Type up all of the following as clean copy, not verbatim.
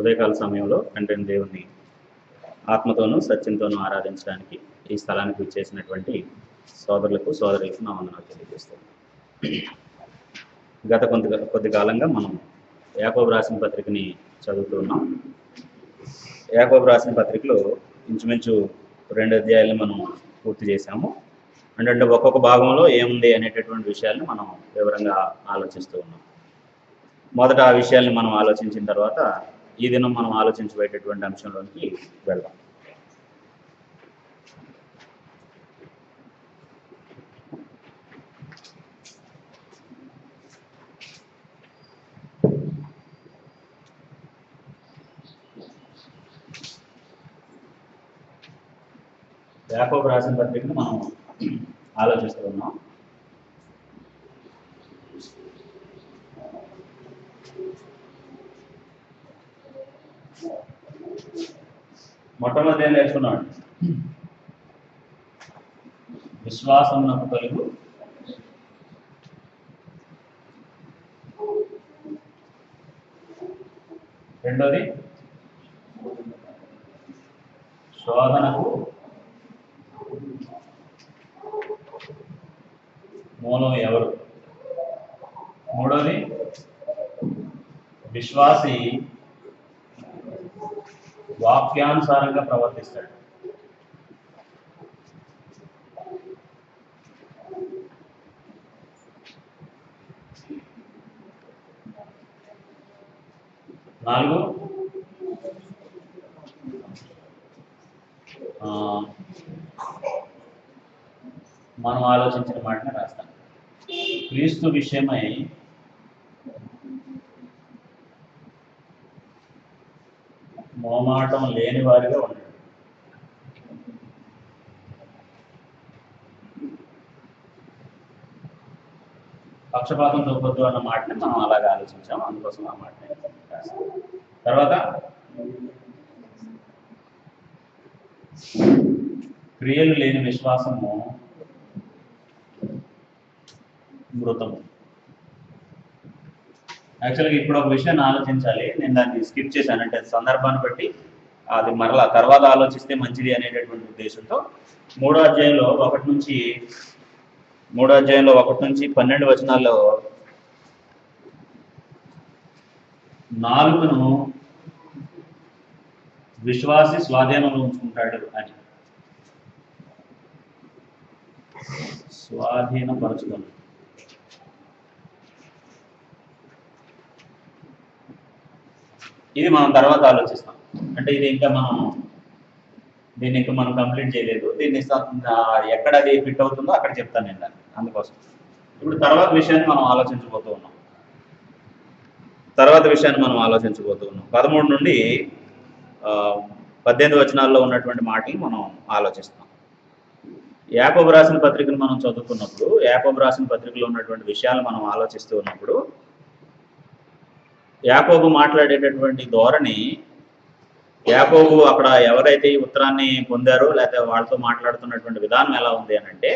ఉదయకాల సమయంలో తండ్రిని దేవుని ఆత్మతోనూ సత్యంతోనూ ఆరాధించడానికి ఈ స్థలానికి విచ్చేసినటువంటి సోదరులకు సోదరులకు నా వందనాలు తెలియజేస్తున్నాను. గత కొద్ది కాలంగా మనం యాకోబు రాసిన పత్రికని చదువుతూ ఉన్నాం. యాకోబు రాసిన పత్రికలో ఇంచుమించు 2 అధ్యాయాలను మనం పూర్తి చేశాము. అంటే ఒక్కొక్క భాగంలో ఏముంది అనేటటువంటి విషయాలను మనం వివరంగా ఆలోచిస్తూ ఉన్నాం. మొదట ఆ విషయాల్ని మనం ఆలోచించిన తర్వాత ఈ దినం మనం ఆలోచించబోయేటటువంటి అంశంలోకి వెళ్దాం. యాకోబు రాసిన పత్రికను మనం ఆలోచిస్తూ ఉన్నాం. మొట్టమొదటి ఏం నేర్చుకున్నాడు? విశ్వాసమునకు కలుగు రెండోది శోధనకు మూలం ఎవరు? మూడోది విశ్వాసి వాక్యానుసారంగా ప్రవర్తిస్తాడు. నాలుగు మనం ఆలోచించిన మాటనే రాస్తాం. క్రీస్తు విషయమై మోమాటం లేని వారిగా ఉండడు. పక్షపాతం చూపొద్దు అన్న మాటని మనం అలాగే ఆలోచించాము, అందుకోసం ఆ మాటని రాస్తాం. తర్వాత క్రియలు లేని విశ్వాసము మృతము. యాక్చువల్గా ఇప్పుడు ఒక విషయాన్ని ఆలోచించాలి, నేను దాన్ని స్కిప్ చేశాను. అంటే సందర్భాన్ని బట్టి అది మరలా తర్వాత ఆలోచిస్తే మంచిది అనేటటువంటి ఉద్దేశంతో 3వ అధ్యాయంలో 1 నుంచి 12 వచనాల్లో నాలుకను విశ్వాసి స్వాధీనంలో ఉంచుకుంటాడు అని స్వాధీనపరచుకున్నాడు. ఇది మనం తర్వాత ఆలోచిస్తాం. అంటే ఇది దీన్ని ఇంకా మనం కంప్లీట్ చేయలేదు. దీన్ని ఎక్కడ అది ఫిట్ అవుతుందో అక్కడ చెప్తాను నేను దాన్ని. అందుకోసం ఇప్పుడు తర్వాత విషయాన్ని మనం ఆలోచించబోతూ ఉన్నాం. 13 నుండి 18 వచనాల్లో ఉన్నటువంటి మాటలు మనం ఆలోచిస్తాం. యాకోబు రాసిన పత్రికను మనం చదువుతున్నప్పుడు, యాకోబు రాసిన పత్రికలో ఉన్నటువంటి విషయాలు మనం ఆలోచిస్తూ ఉన్నప్పుడు యాకోబు మాట్లాడేటటువంటి ధోరణి, యాకోబు అక్కడ ఎవరైతే ఈ ఉత్తరాన్ని పొందారో లేకపోతే వాళ్ళతో మాట్లాడుతున్నటువంటి విధానం ఎలా ఉంది అని అంటే,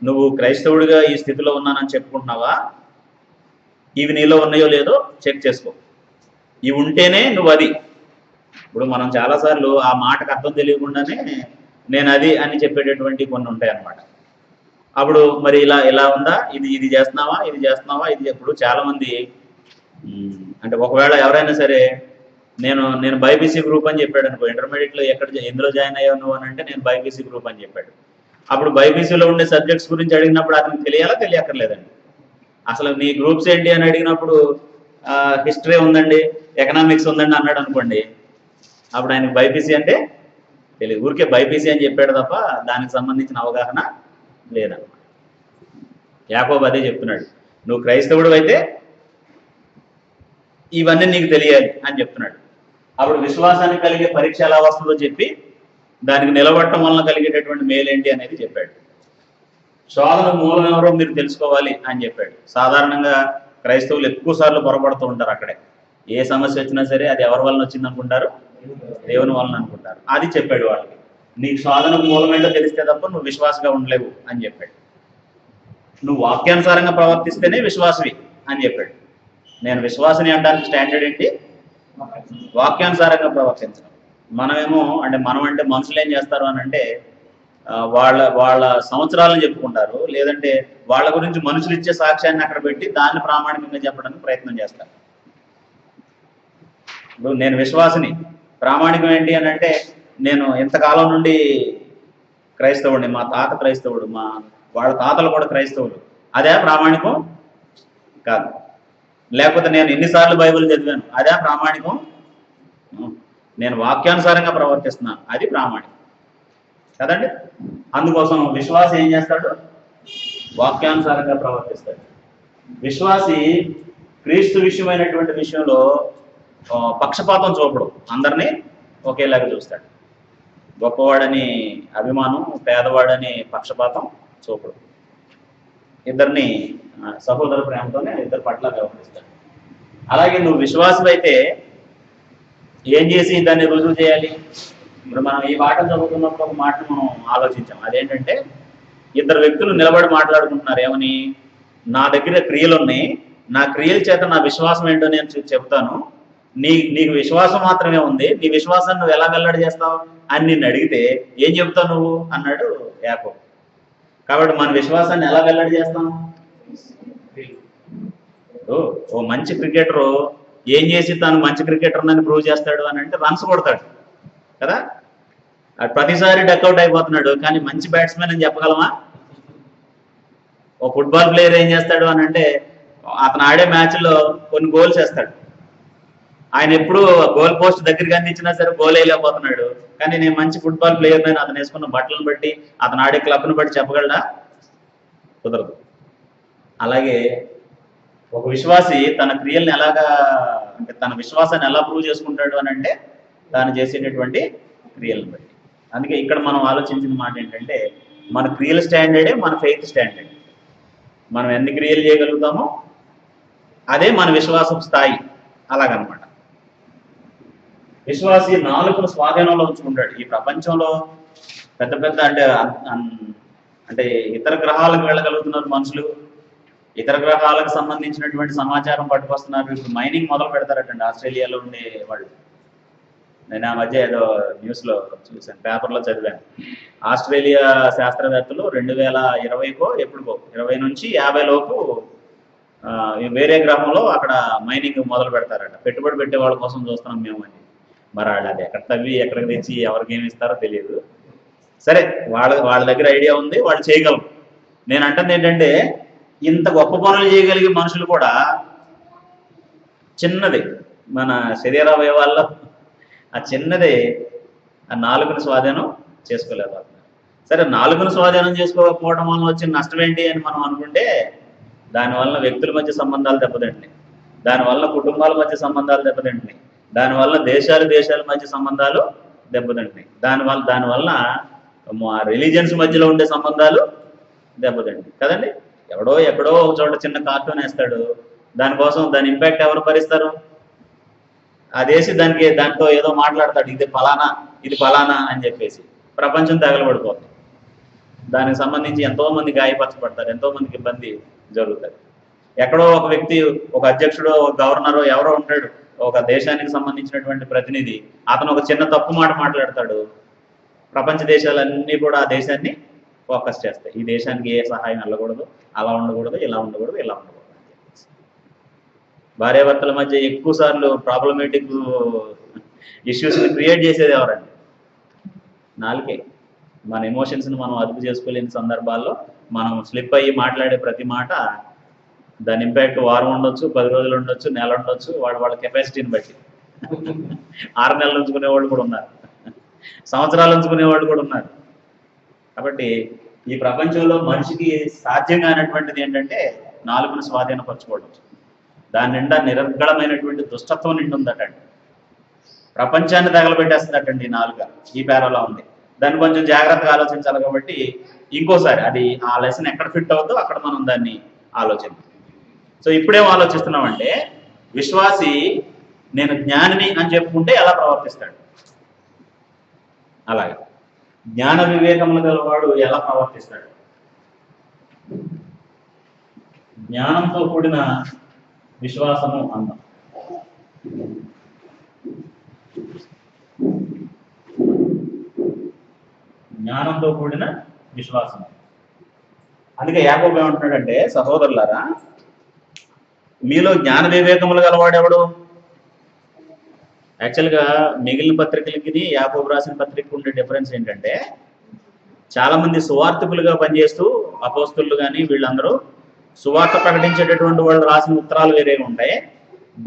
నువ్వు క్రైస్తవుడిగా ఈ స్థితిలో ఉన్నానని చెప్పుకుంటున్నావా? ఇవి నీలో ఉన్నాయో లేదో చెక్ చేసుకో. ఇవి ఉంటేనే నువ్వు అది. ఇప్పుడు మనం చాలాసార్లు ఆ మాటకు అర్థం తెలియకుండానే నేను అది అని చెప్పేటటువంటి కొన్ని ఉంటాయి అన్నమాట. అప్పుడు మరి ఇలా ఉందా, ఇది చేస్తున్నావా, ఇది ఇప్పుడు చాలామంది అంటే ఒకవేళ ఎవరైనా సరే నేను బైపీసీ గ్రూప్ అని చెప్పాడు అనుకో, ఇంటర్మీడియట్లో ఎందులో జాయిన్ అయ్యావు నువ్వు అని అంటే నేను బైపీసీ గ్రూప్ అని చెప్పాడు. అప్పుడు బైపీసీలో ఉండే సబ్జెక్ట్స్ గురించి అడిగినప్పుడు అతనికి తెలియక్కర్లేదండి. అసలు నీ గ్రూప్స్ ఏంటి అని అడిగినప్పుడు హిస్టరీ ఉందండి, ఎకనామిక్స్ ఉందండి అన్నాడు అనుకోండి, అప్పుడు ఆయనకు బైపీసీ అంటే తెలియదు. ఊరికే బైపీసీ అని చెప్పాడు తప్ప దానికి సంబంధించిన అవగాహన లేదన్నమాట. యాకోబు అదే చెప్తున్నాడు, నువ్వు క్రైస్తవుడు అయితే ఇవన్నీ నీకు తెలియాలి అని చెప్తున్నాడు. అప్పుడు విశ్వాసానికి కలిగే పరీక్ష ఎలా వస్తుందో చెప్పి దానికి నిలబడటం వలన కలిగేటటువంటి మేలేంటి అనేది చెప్పాడు. శోధన మూలం ఎవరో మీరు తెలుసుకోవాలి అని చెప్పాడు. సాధారణంగా క్రైస్తవులు ఎక్కువ సార్లు పొరపడుతూ ఉంటారు. అక్కడే ఏ సమస్య వచ్చినా సరే అది ఎవరి వలన వచ్చింది అనుకుంటారు? దేవుని వలన అనుకుంటారు. అది చెప్పాడు వాళ్ళకి. నీకు శోధనకు మూలమేంటో తెలిస్తే తప్ప నువ్వు విశ్వాసగా ఉండలేవు అని చెప్పాడు. నువ్వు వాక్యానుసారంగా ప్రవర్తిస్తేనే విశ్వాసవి అని చెప్పాడు. నేను విశ్వాసని అనడానికి స్టాండర్డ్ ఏంటి? వాక్యానుసారంగా ప్రవర్తించడం. మనమేమో అంటే మనం అంటే మనుషులు ఏం చేస్తారు అని అంటే వాళ్ళ వాళ్ళ సంవత్సరాలను చెప్పుకుంటారు, లేదంటే వాళ్ళ గురించి మనుషులు ఇచ్చే సాక్ష్యాన్ని అక్కడ పెట్టి దాన్ని ప్రామాణికంగా చెప్పడానికి ప్రయత్నం చేస్తారు. ఇప్పుడు నేను విశ్వాసిని, ప్రామాణికం ఏంటి అని అంటే నేను ఇంతకాలం నుండి క్రైస్తవుడిని, మా తాత క్రైస్తవుడు, వాళ్ళ తాతలు కూడా క్రైస్తవులు, అదే ప్రామాణికం కాదు. లేకపోతే నేను ఎన్నిసార్లు బైబిల్ చదివాను, అదే ప్రామాణికం. నేను వాక్యానుసారంగా ప్రవర్తిస్తున్నాను, అది ప్రామాణికం కదండి. అందుకోసం విశ్వాసి ఏం చేస్తాడు? వాక్యానుసారంగా ప్రవర్తిస్తాడు. విశ్వాసి క్రీస్తు విషయమైనటువంటి విషయంలో పక్షపాతం చూపడు, అందరినీ ఒకేలాగా చూస్తాడు. గొప్పవాడని అభిమానం, పేదవాడని పక్షపాతం చూపడు. ఇద్దరిని సహోదర ప్రేమతోనే ఇద్దరు పట్ల వ్యవహరిస్తాడు. అలాగే నువ్వు విశ్వాసం అయితే ఏం చేసి దాన్ని రుజువు చేయాలి? ఇప్పుడు మనం ఈ మాట చదువుతున్నప్పుడు ఒక మాట మనం ఆలోచించాం. అదేంటంటే ఇద్దరు వ్యక్తులు నిలబడి మాట్లాడుకుంటున్నారు. ఏమని? నా దగ్గర క్రియలు ఉన్నాయి, నా క్రియల చేత నా విశ్వాసం ఏంటో నేను చెబుతాను, నీకు విశ్వాసం మాత్రమే ఉంది, నీ విశ్వాసాన్ని నువ్వు ఎలా వెల్లడి చేస్తావు అని నిన్ను అడిగితే ఏం చెబుతావు నువ్వు అన్నాడు యాకోబు. కాబట్టి మన విశ్వాసాన్ని ఎలా వెల్లడి చేస్తాం? ఓ మంచి క్రికెటరు ఏం చేసి తాను మంచి క్రికెటర్ అని ప్రూవ్ చేస్తాడు అని అంటే రన్స్ కొడతాడు కదా. ప్రతిసారి డక్అవుట్ అయిపోతున్నాడు, కానీ మంచి బ్యాట్స్మెన్ అని చెప్పగలమా? ఓ ఫుట్బాల్ ప్లేయర్ ఏం చేస్తాడు అని అంటే అతను ఆడే మ్యాచ్లో కొన్ని గోల్స్ వేస్తాడు. ఆయన ఎప్పుడు గోల్ పోస్ట్ దగ్గరికి అందించినా సరే గోల్ వేయలేకపోతున్నాడు, కానీ నేను మంచి ఫుట్బాల్ ప్లేయర్ అని అతను వేసుకున్న బట్టలను బట్టి, అతను ఆడే క్లబ్ను బట్టి చెప్పగలడా? కుదరదు. అలాగే ఒక విశ్వాసి తన క్రియల్ని ఎలాగా, అంటే తన విశ్వాసాన్ని ఎలా ప్రూవ్ చేసుకుంటాడు అని అంటే తాను చేసేటటువంటి క్రియలను బట్టి. అందుకే ఇక్కడ మనం ఆలోచించిన మాట ఏంటంటే మన క్రియల స్టాండర్డే మన ఫెయిత్ స్టాండర్డ్. మనం ఎన్ని క్రియలు చేయగలుగుతామో అదే మన విశ్వాసం స్థాయి. అలాగనమాట. విశ్వాసి నాలుకను స్వాధీనంలో ఉంచుకుంటాడు. ఈ ప్రపంచంలో పెద్ద పెద్ద అంటే ఇతర గ్రహాలకు వెళ్ళగలుగుతున్నారు మనుషులు, ఇతర గ్రహాలకు సంబంధించినటువంటి సమాచారం పట్టుకొస్తున్నారు. ఇప్పుడు మైనింగ్ మొదలు పెడతారటండి ఆస్ట్రేలియాలో ఉండే వాళ్ళు. నేను ఆ మధ్య ఏదో న్యూస్లో చూశాను, పేపర్లో చదివాను. ఆస్ట్రేలియా శాస్త్రవేత్తలు 2020కో ఎప్పుడుకో 20 నుంచి 50 లోపు వేరే గ్రహంలో అక్కడ మైనింగ్ మొదలు పెడతారట. పెట్టుబడి పెట్టే వాళ్ళ కోసం చూస్తున్నాం మేము అని. మరి వాళ్ళు అది ఎక్కడ తవ్వి ఎక్కడికి తెచ్చి ఎవరికి ఏమి ఇస్తారో తెలియదు. సరే, వాళ్ళ దగ్గర ఐడియా ఉంది, వాళ్ళు చేయగలరు. నేను అంటుంది ఏంటంటే ఇంత గొప్ప పనులు చేయగలిగే మనుషులు కూడా చిన్నది మన శరీరావయవాల్లో ఆ చిన్నదే ఆ నాలుగుని స్వాధీనం చేసుకోలేకపోతున్నారు. సరే, నాలుగుని స్వాధీనం చేసుకోకపోవడం వల్ల వచ్చిన నష్టం ఏంటి అని మనం అనుకుంటే దానివల్ల వ్యక్తుల మధ్య సంబంధాలు దెబ్బతింటున్నాయి, దానివల్ల కుటుంబాల మధ్య సంబంధాలు దెబ్బతింటున్నాయి, దానివల్ల దేశాల మధ్య సంబంధాలు దెబ్బతింటున్నాయి, దానివల్ల రిలీజియన్స్ మధ్యలో ఉండే సంబంధాలు దెబ్బతింటున్నాయి కదండి. ఎక్కడో ఒక చోట చిన్న కార్టూన్ వేస్తాడు, దానికోసం దాని ఇంపాక్ట్ ఎవరు భరిస్తారు? అదేసి దాంతో ఏదో మాట్లాడతాడు, ఇది ఫలానా అని చెప్పేసి ప్రపంచం తగలబడిపోతుంది. దానికి సంబంధించి ఎంతో మంది గాయపరచబడతారు, ఎంతో మందికి ఇబ్బంది జరుగుతుంది. ఎక్కడో ఒక వ్యక్తి, ఒక అధ్యక్షుడు, ఒక గవర్నరు ఎవరో ఉంటాడు, ఒక దేశానికి సంబంధించినటువంటి ప్రతినిధి, అతను ఒక చిన్న తప్పు మాట మాట్లాడతాడు, ప్రపంచ దేశాలన్నీ కూడా ఆ దేశాన్ని ఫోకస్ చేస్తాయి. ఈ దేశానికి ఏ సహాయం వెళ్ళకూడదు, అలా ఉండకూడదు, ఇలా ఉండకూడదు, ఇలా ఉండకూడదు అని చెప్పేసి. భార్యాభర్తల మధ్య ఎక్కువ సార్లు ప్రాబ్లమేటిక్ ఇష్యూస్ని క్రియేట్ చేసేది ఎవరండి? నాలుకే. మన ఎమోషన్స్ని మనం అదుపు చేసుకోలేని సందర్భాల్లో మనం స్లిప్ అయ్యి మాట్లాడే ప్రతి మాట దాని ఇంపాక్ట్ వారం ఉండొచ్చు, 10 రోజులు ఉండొచ్చు, నెల ఉండొచ్చు, వాళ్ళ కెపాసిటీని బట్టి. 6 నెలలు ఉంచుకునే వాళ్ళు కూడా ఉన్నారు, సంవత్సరాలు ఉంచుకునే వాళ్ళు కూడా ఉన్నారు. కాబట్టి ఈ ప్రపంచంలో మనిషికి సాధ్యం కానటువంటిది ఏంటంటే నాలుగును స్వాధీనపరచుకోవడం. దాని నిండా నిరర్గళమైనటువంటి దుష్టత్వం నిండి ఉందటండి. ప్రపంచాన్ని తగలబెట్టేస్తుందటండి నాలుక. ఈ పేరాలో ఉంది. దాన్ని కొంచెం జాగ్రత్తగా ఆలోచించాలి. కాబట్టి ఇంకోసారి అది ఆ లెసన్ ఎక్కడ ఫిట్ అవుతుందో అక్కడ మనం దాన్ని ఆలోచిద్దాం. సో ఇప్పుడేం ఆలోచిస్తున్నామంటే విశ్వాసి నేను జ్ఞానిని అని చెప్పుకుంటే ఎలా ప్రవర్తిస్తాడు, అలాగే జ్ఞాన వివేకములు గలవాడు ఎలా ప్రవర్తిస్తాడు. జ్ఞానంతో కూడిన విశ్వాసము అందం. జ్ఞానంతో కూడిన విశ్వాసం. అందుకే యాకోబు ఏమంటున్నాడంటే, సహోదరులారా మీలో జ్ఞాన వివేకములు గలవాడెవడు? యాక్చువల్గా మిగిలిన పత్రికలకి యాకోబు రాసిన పత్రికకు ఉండే డిఫరెన్స్ ఏంటంటే, చాలా మంది సువార్థికులుగా పనిచేస్తూ అపోస్తులు కానీ వీళ్ళందరూ సువార్త ప్రకటించేటటువంటి వాళ్ళు రాసిన ఉత్తరాలు వేరేగా ఉంటాయి,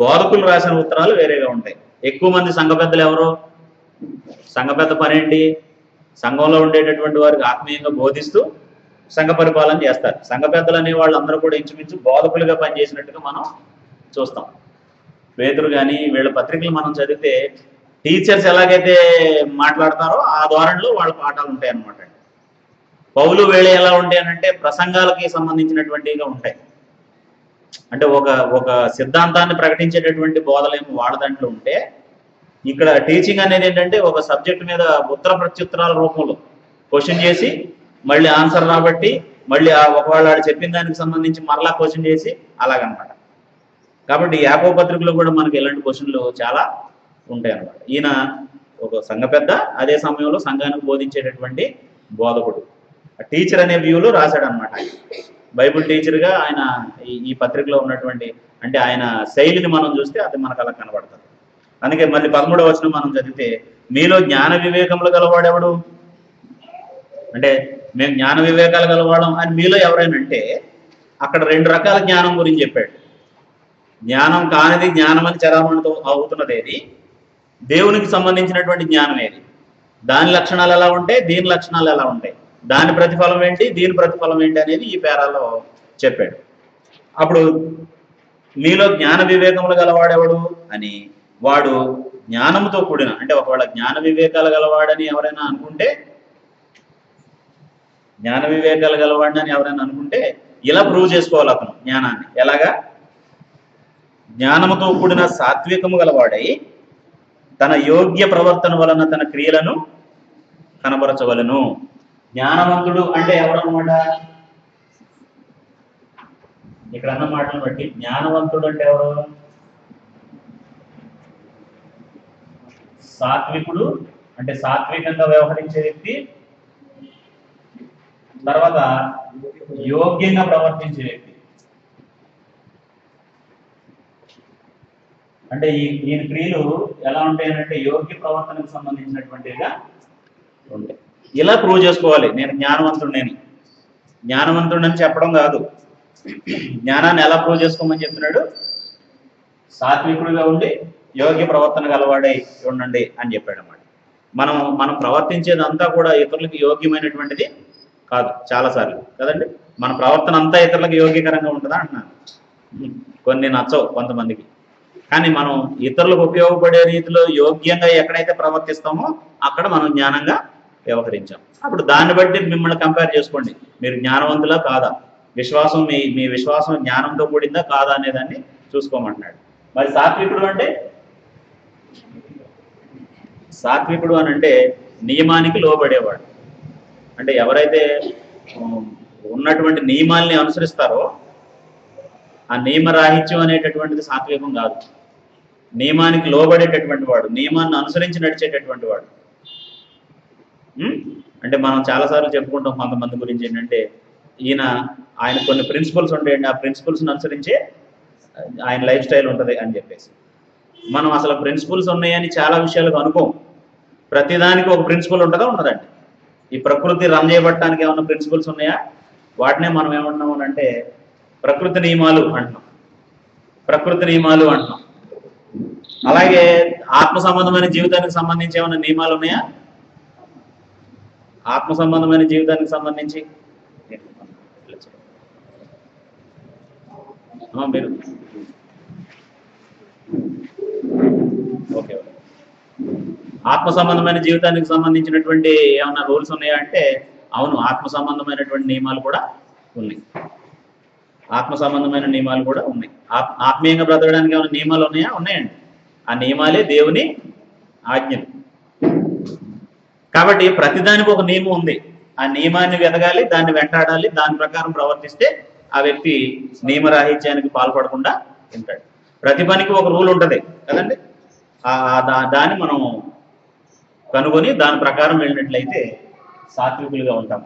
బోధకులు రాసిన ఉత్తరాలు వేరేగా ఉంటాయి. ఎక్కువ మంది సంఘ పెద్దలు ఎవరు? సంఘ పెద్ద పనేంటి? సంఘంలో ఉండేటటువంటి వారికి ఆత్మీయంగా బోధిస్తూ సంఘ పరిపాలన చేస్తారు. సంఘ పెద్దలు అనే వాళ్ళు అందరూ కూడా ఇంచుమించు బోధకులుగా పనిచేసినట్టుగా మనం చూస్తాం. పేతురు కానీ వీళ్ళ పత్రికలు మనం చదివితే టీచర్స్ ఎలాగైతే మాట్లాడతారో ఆ ధోరణిలో వాళ్ళ పాఠాలు ఉంటాయి అన్నమాట. పౌలు వేళ ఎలా ఉంటాయి అంటే ప్రసంగాలకి సంబంధించినటువంటివిగా ఉంటాయి. అంటే ఒక సిద్ధాంతాన్ని ప్రకటించేటటువంటి బోధలేమో వాళ్ళ దాంట్లో ఉంటే, ఇక్కడ టీచింగ్ అనేది ఏంటంటే ఒక సబ్జెక్ట్ మీద ఉత్తర ప్రత్యుత్తరాల రూపంలో క్వశ్చన్ చేసి మళ్ళీ ఆన్సర్ రాబట్టి మళ్ళీ ఒకవేళ చెప్పిన దానికి సంబంధించి మరలా క్వశ్చన్ చేసి అలాగనమాట. కాబట్టి యాకోబు పత్రికలో కూడా మనకి ఇలాంటి క్వశ్చన్లు చాలా ఉంటాయి అన్నమాట. ఈయన ఒక సంఘ పెద్ద, అదే సమయంలో సంఘానికి బోధించేటటువంటి బోధకుడు, టీచర్ అనే వ్యూలో రాశాడు అనమాట. బైబుల్ టీచర్గా ఆయన ఈ పత్రికలో ఉన్నటువంటి అంటే ఆయన శైలిని మనం చూస్తే అది మనకు అలా కనబడుతుంది. అందుకే మళ్ళీ 13వ వచనం మనం చదివితే, మీలో జ్ఞాన వివేకములు గలవాడెవడు? అంటే మేము జ్ఞాన వివేకాలు గలవాడం అని మీలో ఎవరైనా అంటే అక్కడ 2 రకాల జ్ఞానం గురించి చెప్పాడు. జ్ఞానం కానిది జ్ఞానం అని చరామణితో అవుతున్నది ఏది? దేవునికి సంబంధించినటువంటి జ్ఞానం ఏది? దాని లక్షణాలు ఎలా ఉంటాయి, దీని లక్షణాలు ఎలా ఉంటాయి, దాని ప్రతిఫలం ఏంటి, దీని ప్రతిఫలం ఏంటి అనేది ఈ పేరాలో చెప్పాడు. అప్పుడు మీలో జ్ఞాన వివేకములు గలవాడెవడు అని, వాడు జ్ఞానంతో కూడిన, అంటే ఒకవేళ జ్ఞాన వివేకాలు గలవాడని ఎవరైనా అనుకుంటే, జ్ఞాన వివేకాలు గలవాడని ఎవరైనా అనుకుంటే ఇలా ప్రూవ్ చేసుకోవాలి అతను జ్ఞానాన్ని. ఎలాగా? జ్ఞానముతో కూడిన సాత్వికము గలవాడై తన యోగ్య ప్రవర్తన వలన తన క్రియలను కనబరచవలను. జ్ఞానవంతుడు అంటే ఎవరన్నమాట? ఇక్కడ అన్న మాటలను బట్టి జ్ఞానవంతుడు అంటే ఎవరు? సాత్వికుడు అంటే సాత్వికంగా వ్యవహరించే వ్యక్తి, తర్వాత యోగ్యంగా ప్రవర్తించే వ్యక్తి. అంటే ఈయన క్రియలు ఎలా ఉంటాయనంటే యోగ్య ప్రవర్తనకు సంబంధించినటువంటివిగా ఉంటాయి. ఇలా ప్రూవ్ చేసుకోవాలి నేను జ్ఞానవంతుడిని. జ్ఞానవంతుడని చెప్పడం కాదు, జ్ఞానాన్ని ఎలా ప్రూవ్ చేసుకోమని చెప్తున్నాడు? సాత్వికుడిగా ఉండి యోగ్య ప్రవర్తన గలవాడై ఉండండి అని చెప్పాడు అన్నమాట. మనం ప్రవర్తించేదంతా కూడా ఇతరులకు యోగ్యమైనటువంటిది కాదు చాలాసార్లు కదండి. మన ప్రవర్తన అంతా ఇతరులకు యోగ్యకరంగా ఉంటుందా అంటున్నాను. కొన్ని నచ్చవు కొంతమందికి, కానీ మనం ఇతరులకు ఉపయోగపడే రీతిలో యోగ్యంగా ఎక్కడైతే ప్రవర్తిస్తామో అక్కడ మనం జ్ఞానంగా వ్యవహరించాం. అప్పుడు దాన్ని బట్టి మిమ్మల్ని కంపేర్ చేసుకోండి, మీరు జ్ఞానవంతులా కాదా, విశ్వాసం మీ విశ్వాసం జ్ఞానంతో కూడిందా కాదా అనేదాన్ని చూసుకోమంటున్నాడు. మరి సాత్వికుడు అని అంటే నియమానికి లోబడేవాడు. అంటే ఎవరైతే ఉన్నటువంటి నియమాల్ని అనుసరిస్తారో ఆ నియమరాహిత్యం అనేటటువంటిది సాత్వికం కాదు. నియమానికి లోబడేటటువంటి వాడు, నియమాన్ని అనుసరించి నడిచేటటువంటి వాడు. అంటే మనం చాలాసార్లు చెప్పుకుంటాం కొంతమంది గురించి ఏంటంటే, ఆయన కొన్ని ప్రిన్సిపల్స్ ఉంటాయండి, ఆ ప్రిన్సిపల్స్ని అనుసరించే ఆయన లైఫ్ స్టైల్ ఉంటుంది అని చెప్పేసి. మనం అసలు ప్రిన్సిపల్స్ ఉన్నాయని చాలా విషయాలకు అనుకోం. ప్రతిదానికి ఒక ప్రిన్సిపల్ ఉంటుందా ఉండదండి. ఈ ప్రకృతి రన్ చేయబట్టడానికి ఏమన్నా ప్రిన్సిపల్స్ ఉన్నాయా? వాటినే మనం ఏమంటున్నాం అంటే ప్రకృతి నియమాలు అంటున్నాం. అలాగే ఆత్మ సంబంధమైన జీవితానికి సంబంధించి ఏమైనా నియమాలు ఉన్నాయా? ఆత్మ సంబంధమైన జీవితానికి సంబంధించి మీరు ఓకే, ఆత్మ సంబంధమైన జీవితానికి సంబంధించినటువంటి ఏమైనా రూల్స్ ఉన్నాయా అంటే అవును, ఆత్మ సంబంధమైనటువంటి నియమాలు కూడా ఉన్నాయి. ఆత్మీయంగా బ్రతకడానికి ఏమైనా నియమాలు ఉన్నాయా? ఉన్నాయండి. ఆ నియమాలే దేవుని ఆజ్ఞలు. కాబట్టి ప్రతిదానికి ఒక నియమం ఉంది. ఆ నియమాన్ని వెతకాలి, దాన్ని వెంటాడాలి, దాని ప్రకారం ప్రవర్తిస్తే ఆ వ్యక్తి నియమరాహిత్యానికి పాల్పడకుండా ఉంటాడు. ప్రతి పనికి ఒక రూల్ ఉంటుంది కదండి. దాన్ని మనం కనుగొని దాని ప్రకారం వెళ్ళినట్లయితే సాత్వికులుగా ఉంటాం.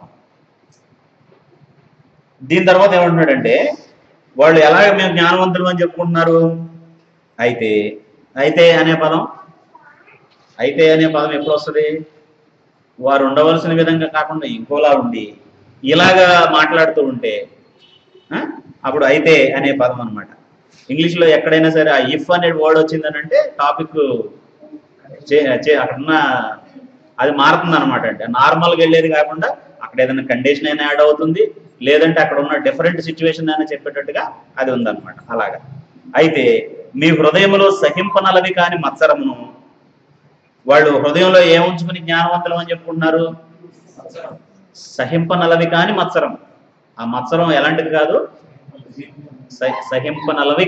దీని తర్వాత ఏమంటున్నాడంటే వాళ్ళు ఎలాగ మేము జ్ఞానవంతులు అని చెప్పుకుంటున్నారు. అయితే అయితే అనే పదం ఎప్పుడు వస్తుంది? వారు ఉండవలసిన విధంగా కాకుండా ఇంకోలా ఉండి ఇలాగా మాట్లాడుతూ ఉంటే అప్పుడు అయితే అనే పదం అనమాట. ఇంగ్లీష్లో ఎక్కడైనా సరే ఆ ఇఫ్ అనే వర్డ్ వచ్చిందని అంటే టాపిక్ అక్కడున్న అది మారుతుంది అనమాట. అంటే నార్మల్గా వెళ్ళేది కాకుండా అక్కడ ఏదైనా కండిషన్ అయినా యాడ్ అవుతుంది, లేదంటే అక్కడ ఉన్న డిఫరెంట్ సిచ్యువేషన్ అయినా చెప్పేటట్టుగా అది ఉందన్నమాట. అలాగా అయితే మీ హృదయంలో సహింపనలవి కాని మత్సరమును, వాళ్ళు హృదయంలో ఏముంచుకుని జ్ఞానవంతులం అని చెప్పుకుంటున్నారు? సహింపనలవి కాని మత్సరం. ఆ మత్సరం ఎలాంటిది కాదు, సహింపనలవి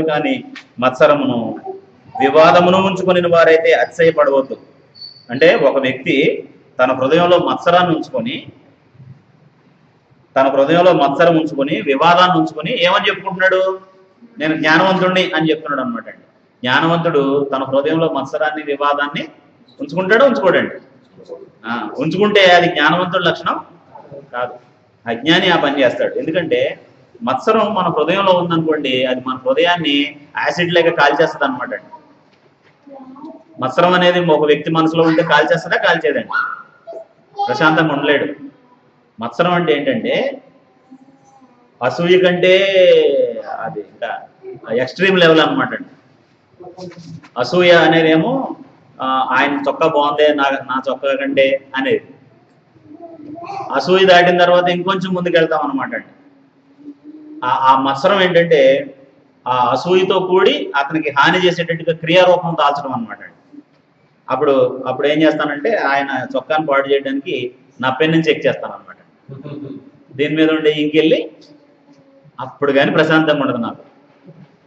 కాని మత్సరమును వివాదమును ఉంచుకొని వారైతే అతిశయపడవద్దు. అంటే ఒక వ్యక్తి తన హృదయంలో మత్సరాన్ని ఉంచుకొని, వివాదాన్ని ఉంచుకొని ఏమని చెప్పుకుంటున్నాడు? నేను జ్ఞానవంతుడిని అని చెప్తున్నాడు అనమాట అండి. జ్ఞానవంతుడు తన హృదయంలో మత్సరాన్ని, వివాదాన్ని ఉంచుకోడండి. ఉంచుకుంటే అది జ్ఞానవంతుడి లక్షణం కాదు. అజ్ఞాని ఆ పని చేస్తాడు. ఎందుకంటే మత్సరం మన హృదయంలో ఉందనుకోండి, అది మన హృదయాన్ని యాసిడ్ లేక కాల్చేస్తుంది అనమాట అండి. మత్సరం అనేది ఒక వ్యక్తి మనసులో ఉంటే కాల్చేస్తుందా? కాల్చేదండి. ప్రశాంతంగా ఉండలేడు. మత్సరం అంటే ఏంటంటే అసూయ కంటే అది ఇంకా ఎక్స్ట్రీమ్ లెవెల్ అనమాట అండి. అసూయ అనేదేమో ఆయన చొక్కా బాగుందే నా చొక్కా కంటే అనేది. అసూయ దాటిన తర్వాత ఇంకొంచెం ముందుకు వెళ్తాం అనమాట అండి. ఆ మత్సరం ఏంటంటే ఆ అసూయతో కూడి అతనికి హాని చేసేటట్టుగా క్రియారూపం దాల్చడం అనమాట అండి. అప్పుడు ఏం చేస్తానంటే ఆయన చొక్కాను పాడు చేయడానికి నా పెన్నుని చెక్ చేస్తాను అనమాట. దీని మీద ఉండే ఇంకెళ్ళి అప్పుడు కానీ ప్రశాంతంగా ఉండదు నాకు.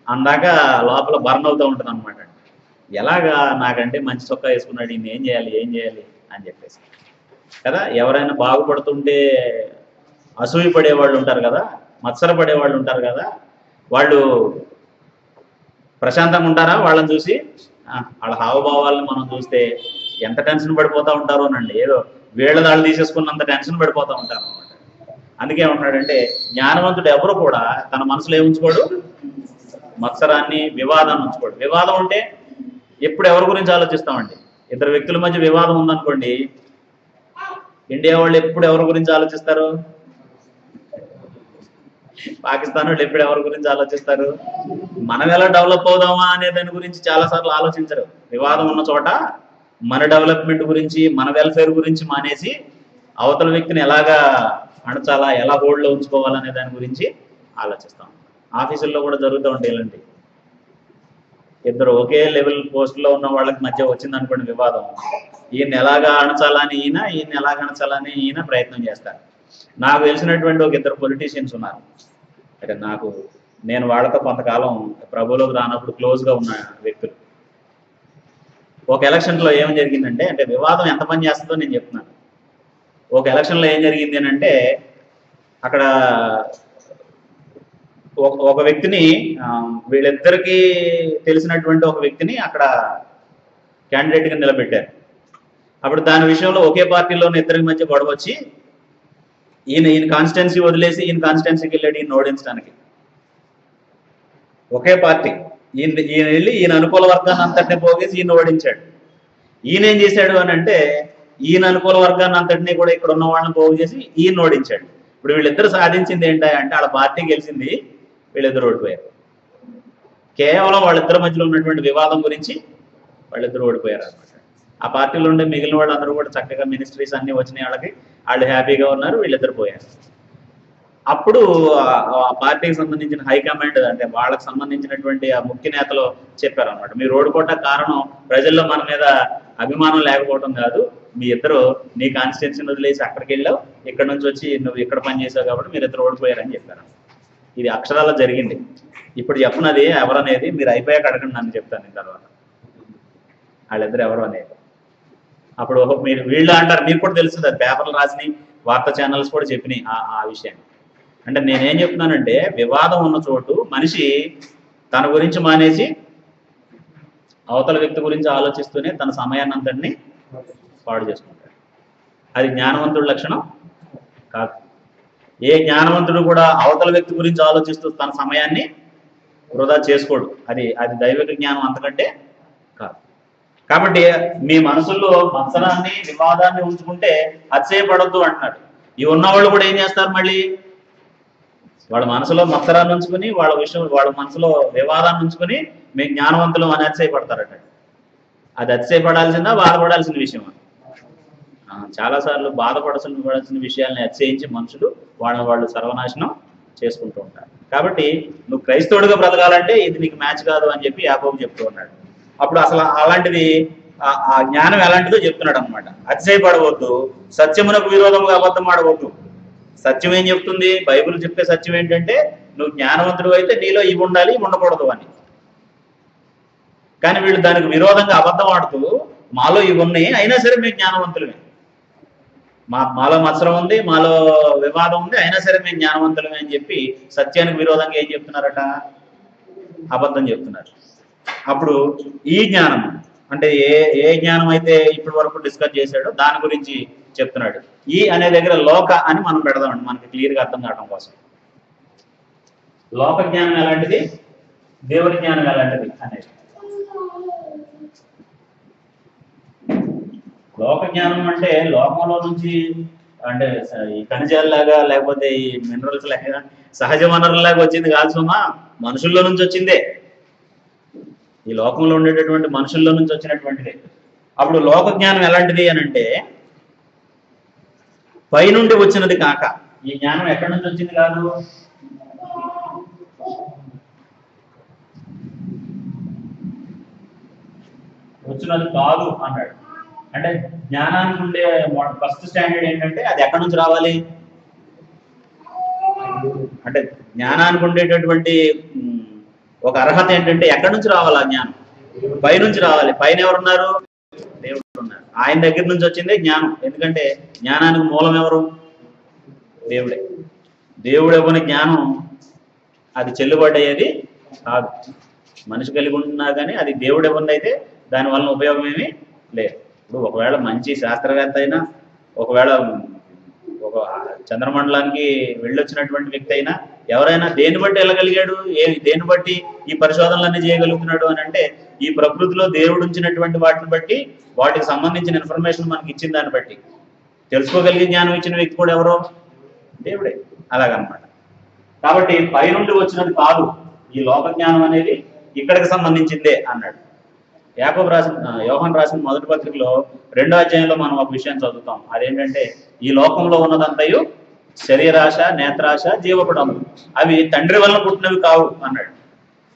అందాక లోపల బర్న్ అవుతూ ఉంటుంది అనమాట. ఎలాగా నాకంటే మంచి చొక్కా వేసుకున్నాడు, ఈయన ఏం చేయాలి అని చెప్పేసి కదా. ఎవరైనా బాగుపడుతుంటే అసూయ పడేవాళ్ళు ఉంటారు కదా, మత్సర పడేవాళ్ళు ఉంటారు కదా, వాళ్ళు ప్రశాంతంగా ఉంటారా? వాళ్ళని చూసి వాళ్ళ హావభావాలను మనం చూస్తే ఎంత టెన్షన్ పడిపోతూ ఉంటారో అనండి. ఏదో వీళ్ళ దాళ్ళు తీసేసుకున్నంత టెన్షన్ పడిపోతూ ఉంటారు అనమాట. అందుకే ఏమంటున్నాడంటే జ్ఞానవంతుడు ఎవరు కూడా తన మనసులో ఏముంచుకోడు? మత్సరాన్ని, వివాదాన్ని ఉంచుకోడు. వివాదం ఉంటే ఎప్పుడు ఎవరి గురించి ఆలోచిస్తామండి? ఇద్దరు వ్యక్తుల మధ్య వివాదం ఉందనుకోండి, ఇండియా వాళ్ళు ఎప్పుడు ఎవరి గురించి ఆలోచిస్తారు? పాకిస్తాన్ వాళ్ళు ఎప్పుడు ఎవరి గురించి ఆలోచిస్తారు? మనం ఎలా డెవలప్ అవుదామా అనే దాని గురించి చాలాసార్లు ఆలోచించరు. వివాదం ఉన్న చోట మన డెవలప్మెంట్ గురించి, మన వెల్ఫేర్ గురించి మానేసి అవతల వ్యక్తిని ఎలాగా అణచాలా, ఎలా హోల్డ్లో ఉంచుకోవాలనే దాని గురించి ఆలోచిస్తాం. ఆఫీసుల్లో కూడా జరుగుతూ ఉంటాయి ఇలాంటి. ఇద్దరు ఒకే లెవెల్ పోస్టులో ఉన్న వాళ్ళకి మధ్య వచ్చింది అనుకోండి వివాదం, ఈయన ఎలాగా అణచాలని ఈయన ఎలాగా అణచాలని ఈయన ప్రయత్నం చేస్తారు. నాకు తెలిసినటువంటి ఒక ఇద్దరు పొలిటీషియన్స్ ఉన్నారు. అంటే నేను వాళ్ళతో కొంతకాలం ప్రభువులోకి రానప్పుడు క్లోజ్గా ఉన్న వ్యక్తులు. ఒక ఎలక్షన్లో ఏం జరిగిందంటే, అంటే వివాదం ఎంత పని చేస్తుందో నేను చెప్తున్నాను. ఒక ఎలక్షన్లో ఏం జరిగింది అని అంటే, అక్కడ ఒక వ్యక్తిని, వీళ్ళిద్దరికీ తెలిసినటువంటి ఒక వ్యక్తిని అక్కడ క్యాండిడేట్గా నిలబెట్టారు. అప్పుడు దాని విషయంలో ఒకే పార్టీలోని ఇద్దరికి మధ్య గొడవ వచ్చి ఈయన కాన్స్టిట్యున్సీ వదిలేసి ఈయన కాన్స్టిట్యున్సీకి వెళ్ళాడు ఈయన ఓడించడానికి. ఒకే పార్టీ, ఈయన వెళ్ళి ఈయన అనుకూల వర్గాన్ని అంతటినీ పోగేసి ఈయన ఓడించాడు. ఈయన ఏం చేశాడు అని అంటే, ఈయన అనుకూల వర్గాన్ని అంతటినీ కూడా ఇక్కడ ఉన్న వాళ్ళని పోగు చేసి ఈయన ఓడించాడు. ఇప్పుడు వీళ్ళిద్దరు సాధించింది ఏంటంటే వాళ్ళ పార్టీ గెలిచింది, వీళ్ళిద్దరు ఓడిపోయారు. కేవలం వాళ్ళిద్దరి మధ్యలో ఉన్నటువంటి వివాదం గురించి వాళ్ళిద్దరు ఓడిపోయారు అనమాట. ఆ పార్టీలో ఉండే మిగిలిన వాళ్ళందరూ కూడా చక్కగా మినిస్ట్రీస్ అన్నీ వచ్చినాయి వాళ్ళకి, వాళ్ళు హ్యాపీగా ఉన్నారు, వీళ్ళిద్దరు పోయారు. అప్పుడు ఆ పార్టీకి సంబంధించిన హైకమాండ్, అంటే వాళ్ళకి సంబంధించినటువంటి ఆ ముఖ్య నేతలు చెప్పారనమాట, మీరు ఓడిపోవటం కారణం ప్రజల్లో మన మీద అభిమానం లేకపోవడం కాదు, మీ ఇద్దరు నీ కాన్స్టిట్యున్సీని వదిలేసి అక్కడికి వెళ్ళావు, ఇక్కడ నుంచి వచ్చి నువ్వు ఇక్కడ పనిచేసావు కాబట్టి మీరు ఇద్దరు ఓడిపోయారని చెప్పారు. ఇది అక్షరాల్లో జరిగింది. ఇప్పుడు చెప్పనది ఎవరనేది మీరు అయిపోయాక అడగండి, నన్ను చెప్తాను తర్వాత వాళ్ళిద్దరు ఎవరు అనేది. అప్పుడు మీరు వీళ్ళు అంటారు, మీకు కూడా తెలుస్తుంది, అది పేపర్లు రాసినాయి, వార్తా ఛానల్స్ కూడా చెప్పినాయి ఆ విషయాన్ని. అంటే నేనేం చెప్తున్నానంటే, వివాదం ఉన్న చోటు మనిషి తన గురించి మానేసి అవతల వ్యక్తి గురించి ఆలోచిస్తూనే తన సమయాన్ని అంతటినీ పాడు చేసుకుంటాడు. అది జ్ఞానవంతుడి లక్షణం కాదు. ఏ జ్ఞానవంతుడు కూడా అవతల వ్యక్తి గురించి ఆలోచిస్తూ తన సమయాన్ని వృధా చేసుకోడు. అది అది దైవిక జ్ఞానం అంతకంటే కాదు. కాబట్టి మీ మనసుల్లో మత్సరాన్ని వివాదాన్ని ఉంచుకుంటే అతిశయపడొద్దు అంటున్నాడు. ఈ ఉన్నవాళ్ళు కూడా ఏం చేస్తారు, మళ్ళీ వాళ్ళ మనసులో మత్సరాన్ని ఉంచుకుని వాళ్ళ మనసులో వివాదాన్ని ఉంచుకుని మేము జ్ఞానవంతులు అని అతిశయపడతారట. అది అతిశయపడాల్సిందా బాధపడాల్సిన విషయమా? చాలాసార్లు బాధపడాల్సిన విషయాల్ని అతిశయించి మనుషులు వాళ్ళు సర్వనాశనం చేసుకుంటూ ఉంటారు. కాబట్టి నువ్వు క్రైస్తవుడిగా బ్రతకాలంటే ఇది నీకు మ్యాచ్ కాదు అని చెప్పి యాకోబు చెప్తూ ఉన్నాడు. అప్పుడు అసలు అలాంటిది ఆ జ్ఞానం ఎలాంటిదో చెప్తున్నాడు అనమాట. అతిశయపడవద్దు, సత్యమునకు విరోధముగా అబద్ధం ఆడవద్దు. సత్యం ఏం చెప్తుంది? బైబిల్ చెప్పే సత్యం ఏంటంటే నువ్వు జ్ఞానవంతుడు అయితే నీలో ఇవి ఉండాలి, ఇవి ఉండకూడదు అని. కానీ వీళ్ళు దానికి విరోధంగా అబద్ధం ఆడుతూ మాలో ఇవి ఉన్నాయి, అయినా సరే మేము జ్ఞానవంతులమే, మాలో మత్సరం ఉంది, మాలో వివాదం ఉంది, అయినా సరే మేము జ్ఞానవంతులమే అని చెప్పి సత్యానికి విరోధంగా ఏం చెప్తున్నారట? అబద్ధం చెప్తున్నారు. అప్పుడు ఈ జ్ఞానం అంటే ఏ జ్ఞానం అయితే ఇప్పటి వరకు డిస్కస్ చేశాడో దాని గురించి చెప్తున్నాడు. ఈ అనే దగ్గర లోక అని మనం పెడదామండి, మనకి క్లియర్గా అర్థం కావడం కోసం. లోక జ్ఞానం ఎలాంటిది, దేవుని జ్ఞానం ఎలాంటిది అనేది. లోక జ్ఞానం అంటే లోకంలో నుంచి, అంటే ఈ ఖనిజాల్లాగా లేకపోతే ఈ మినరల్స్ లాగా సహజ వనరులాగా వచ్చింది కాదు సుమా, మనుషుల్లో నుంచి వచ్చిందే. ఈ లోకంలో ఉండేటటువంటి మనుషుల్లో నుంచి వచ్చినటువంటిదే. అప్పుడు లోక జ్ఞానం ఎలాంటిది అని అంటే పైనుండి వచ్చినది కాక. ఈ జ్ఞానం ఎక్కడి నుంచి వచ్చింది కాదు, వచ్చినది కాదు అన్నాడు. అంటే జ్ఞానానికి ఉండే ఫస్ట్ స్టాండర్డ్ ఏంటంటే అది ఎక్కడి నుంచి రావాలి అంటే జ్ఞానానికి ఉండేటటువంటి ఒక అర్హత ఏంటంటే ఎక్కడి నుంచి రావాలి ఆ జ్ఞానం? పైనుంచి రావాలి. పైన ఎవరున్నారు? దేవుడు ఉన్నారు. ఆయన దగ్గర నుంచి వచ్చిందే జ్ఞానం. ఎందుకంటే జ్ఞానానికి మూలం ఎవరు? దేవుడే. దేవుడు ఇవ్వని జ్ఞానం అది చెల్లుబాటు అయ్యేది కాదు. మనిషి కలిగి ఉంటున్నా కానీ అది దేవుడు ఇవ్వంది అయితే దానివల్ల ఉపయోగం ఏమీ లేదు. ఇప్పుడు ఒకవేళ మంచి శాస్త్రవేత్త అయినా, ఒకవేళ ఒక చంద్రమండలానికి వెళ్ళొచ్చినటువంటి వ్యక్తి అయినా, ఎవరైనా దేన్ని బట్టి వెళ్ళగలిగాడు, దేన్ని బట్టి ఈ పరిశోధనలన్నీ చేయగలుగుతున్నాడు అని అంటే ఈ ప్రకృతిలో దేవుడు ఉంచినటువంటి వాటిని బట్టి, వాటికి సంబంధించిన ఇన్ఫర్మేషన్ మనకి ఇచ్చిన దాన్ని బట్టి తెలుసుకోగలిగే జ్ఞానం ఇచ్చిన వ్యక్తి కూడా ఎవరో? దేవుడే. అలాగనమాట. కాబట్టి పైనుండి వచ్చినది కాదు ఈ లోక జ్ఞానం అనేది, ఇక్కడికి సంబంధించిందే అన్నాడు. యోహాను రాసిన మొదటి పత్రికలో 2వ అధ్యాయంలో మనం ఒక విషయం చదువుతాం. అదేంటంటే ఈ లోకంలో ఉన్నదంతయు శరీరాశ, నేత్రాశ, జీవకుడము, అవి తండ్రి వలన పుట్టినవి కావు అన్నాడు.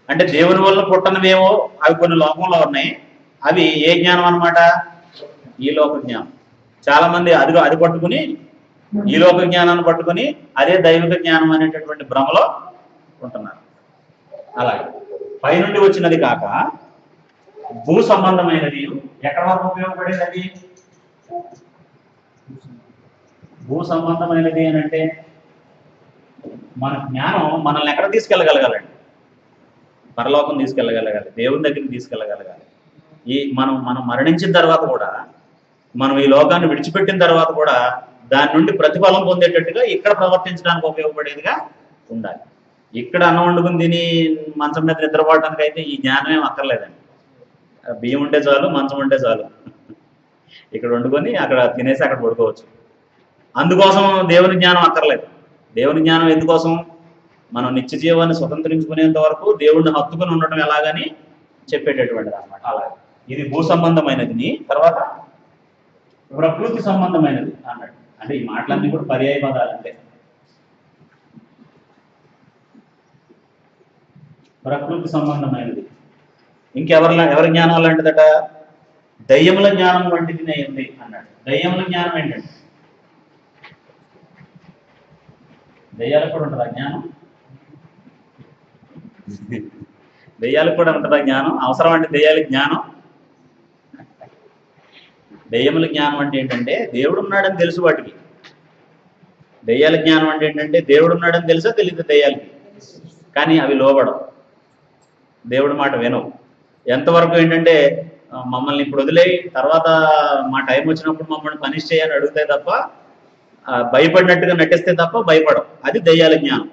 అంటే దేవుని వలన పుట్టనివేమో అవి కొన్ని లోకంలో ఉన్నాయి. అవి ఏ జ్ఞానం అనమాట? ఈ లోక జ్ఞానం. చాలా మంది అది పట్టుకుని, ఈ లోక జ్ఞానాన్ని పట్టుకుని అదే దైవిక జ్ఞానం అనేటటువంటి భ్రమలో ఉంటున్నారు. అలాగే పైనుండి వచ్చినది కాక భూ సంబంధమైనది. ఎక్కడ వరకు ఉపయోగపడేది అది? భూ సంబంధమైనది అని అంటే మన జ్ఞానం మనల్ని ఎక్కడ తీసుకెళ్ళగలగాలండి? పరలోకం తీసుకెళ్ళగలగాలి, దేవుని దగ్గరికి తీసుకెళ్ళగలగాలి. మనం మరణించిన తర్వాత కూడా, మనం ఈ లోకాన్ని విడిచిపెట్టిన తర్వాత కూడా దాని నుండి ప్రతిఫలం పొందేటట్టుగా ఇక్కడ ప్రవర్తించడానికి ఉపయోగపడేదిగా ఉండాలి. ఇక్కడ అన్నం వండుకుని తిని మంచం మీద నిద్రపోవడానికి అయితే ఈ జ్ఞానం ఏం అక్కర్లేదండి. బియ్యం ఉంటే చాలు, మంచం ఉంటే చాలు. ఇక్కడ వండుకొని అక్కడ తినేసి అక్కడ పడుకోవచ్చు. అందుకోసం దేవుని జ్ఞానం అక్కర్లేదు. దేవుని జ్ఞానం ఎందుకోసం? మనం నిత్య జీవాన్ని స్వతంత్రించుకునేంత వరకు దేవుడిని హత్తుకుని ఉండటం ఎలాగని చెప్పేటటువంటిది అనమాట. అలాగే ఇది భూ సంబంధమైనది. తర్వాత ప్రకృతి సంబంధమైనది అన్నాడు. అంటే ఈ మాటలన్నీ కూడా పర్యాయ పదాలు. అంటే ప్రకృతి సంబంధమైనది. ఎవరి జ్ఞానం లాంటిదట? దయ్యముల జ్ఞానం వంటిది ఉంది అన్నాడు. దయ్యముల జ్ఞానం ఏంటంటే దయ్యాలకు కూడా ఉంటుందా జ్ఞానం? దయ్యాలకు కూడా ఉంటుందా జ్ఞానం? అవసరం అంటే దయ్యాలకు జ్ఞానం? దయ్యముల జ్ఞానం అంటే ఏంటంటే దేవుడు ఉన్నాడని తెలుసు వాటికి. దయ్యాల జ్ఞానం అంటే ఏంటంటే దేవుడు ఉన్నాడని తెలుసా తెలియదు దయ్యాలకి, కానీ అవి లోబడవు, దేవుడి మాట వినవు. ఎంతవరకు ఏంటంటే మమ్మల్ని ఇప్పుడు వదిలేయి, తర్వాత మా టైం వచ్చినప్పుడు మమ్మల్ని పనిష్ చేయని అడుగుతాయి తప్ప, భయపడినట్టుగా నటిస్తే తప్ప భయపడవు. అది దెయ్యాల జ్ఞానం.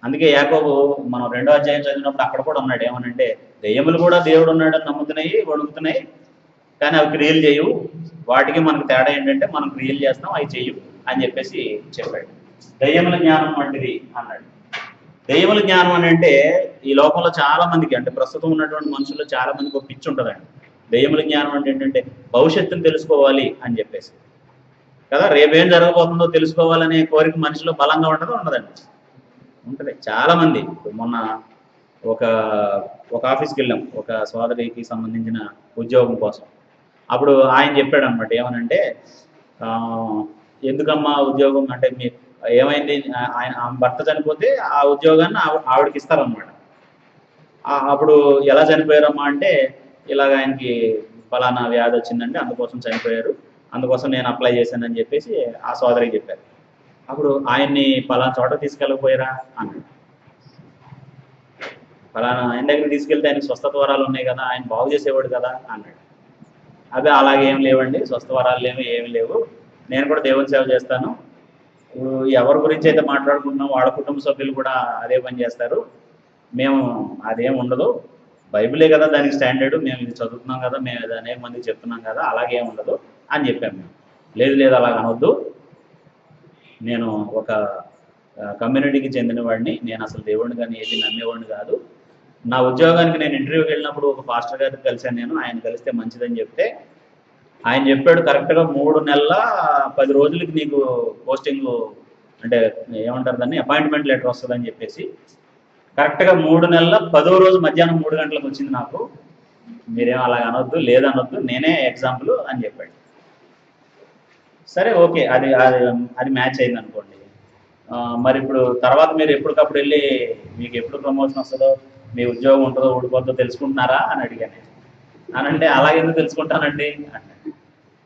అందుకే యాకోబు మనం 2వ అధ్యాయం చదివినప్పుడు అక్కడ కూడా ఉన్నాడు, ఏమనంటే దెయ్యములు కూడా దేవుడు ఉన్నాడని నమ్ముతున్నాయి, వణుకుతున్నాయి, కానీ అవి క్రియలు చేయవు. వాటికి మనకు తేడా ఏంటంటే మనం క్రియలు చేస్తాం, అవి చెయ్యవు అని చెప్పేసి చెప్పాడు. దెయ్యముల జ్ఞానం వంటిది అన్నాడు. దెయ్యముల జ్ఞానం అని అంటే ఈ లోకంలో చాలా మందికి, అంటే ప్రస్తుతం ఉన్నటువంటి మనుషుల్లో చాలా మందికి ఒక పిచ్చి ఉంటుందండి. దెయ్యముల జ్ఞానం అంటే ఏంటంటే భవిష్యత్తును తెలుసుకోవాలి అని చెప్పేసి కదా, రేపేం జరగబోతుందో తెలుసుకోవాలనే కోరిక మనిషిలో బలంగా ఉంటుందో ఉండదండి? ఉంటుంది. చాలా మంది. మొన్న ఒక ఆఫీస్కి వెళ్ళాం, ఒక సోదరికి సంబంధించిన ఉద్యోగం కోసం. అప్పుడు ఆయన చెప్పాడు అనమాట, ఏమనంటే ఎందుకమ్మా ఉద్యోగం అంటే మీ ఏమైంది, ఆయన భర్త చనిపోతే ఆ ఉద్యోగాన్ని ఆవిడకి ఇస్తారనమాట. అప్పుడు ఎలా చనిపోయారమ్మా అంటే, ఇలాగ ఆయనకి ఫలానా వ్యాధి వచ్చిందంటే అందుకోసం చనిపోయారు, అందుకోసం నేను అప్లై చేశానని చెప్పేసి ఆ సోదరికి చెప్పారు. అప్పుడు ఆయన్ని ఫలానా చోట తీసుకెళ్ళకపోయారా అన్నాడు. ఫలానా ఆయన దగ్గరికి తీసుకెళ్తే ఆయనకి స్వస్థత వరాలు ఉన్నాయి కదా, ఆయన బాగు చేసేవాడు కదా అన్నాడు. అదే అలాగేం లేవండి, స్వస్థ వరాలు ఏమి లేవు, నేను కూడా దేవుని సేవ చేస్తాను, ఎవరి గురించి అయితే మాట్లాడుకుంటున్నాం వాళ్ళ కుటుంబ సభ్యులు కూడా అదే పని చేస్తారు, మేము అదేం ఉండదు, బైబిలే కదా దానికి స్టాండర్డ్, మేము ఇది చదువుతున్నాం కదా, మేము ఇది అనేక మందికి చెప్తున్నాం కదా, అలాగేం ఉండదు అని చెప్పాము మేము. లేదు అలాగ అనవద్దు, నేను ఒక కమ్యూనిటీకి చెందిన వాడిని, నేను అసలు దేవుడిని కానీ ఏది నమ్మేవాడిని కాదు, నా ఉద్యోగానికి నేను ఇంటర్వ్యూకి వెళ్ళినప్పుడు ఒక పాస్టర్ గారికి కలిశాను, నేను ఆయన కలిస్తే మంచిదని చెప్తే ఆయన చెప్పాడు, కరెక్ట్గా 3 నెలల 10 రోజులకి నీకు పోస్టింగ్, అంటే ఏమంటారు దాన్ని, అపాయింట్మెంట్ లెటర్ వస్తుందని చెప్పేసి కరెక్ట్గా 3 నెలల 10వ రోజు మధ్యాహ్నం 3 గంటలకు వచ్చింది నాకు, మీరేం అలాగ అనొద్దు, లేదనొద్దు, నేనే ఎగ్జాంపుల్ అని చెప్పాడు. సరే ఓకే, అది మ్యాచ్ అయింది అనుకోండి. మరి ఇప్పుడు తర్వాత మీరు ఎప్పటికప్పుడు వెళ్ళి మీకు ఎప్పుడు ప్రమోషన్ వస్తుందో, మీ ఉద్యోగం ఉంటుందో ఊడిపోతుందో తెలుసుకుంటున్నారా అని అడిగాను. అనంటే అలాగెందుకు తెలుసుకుంటానండి అంటే,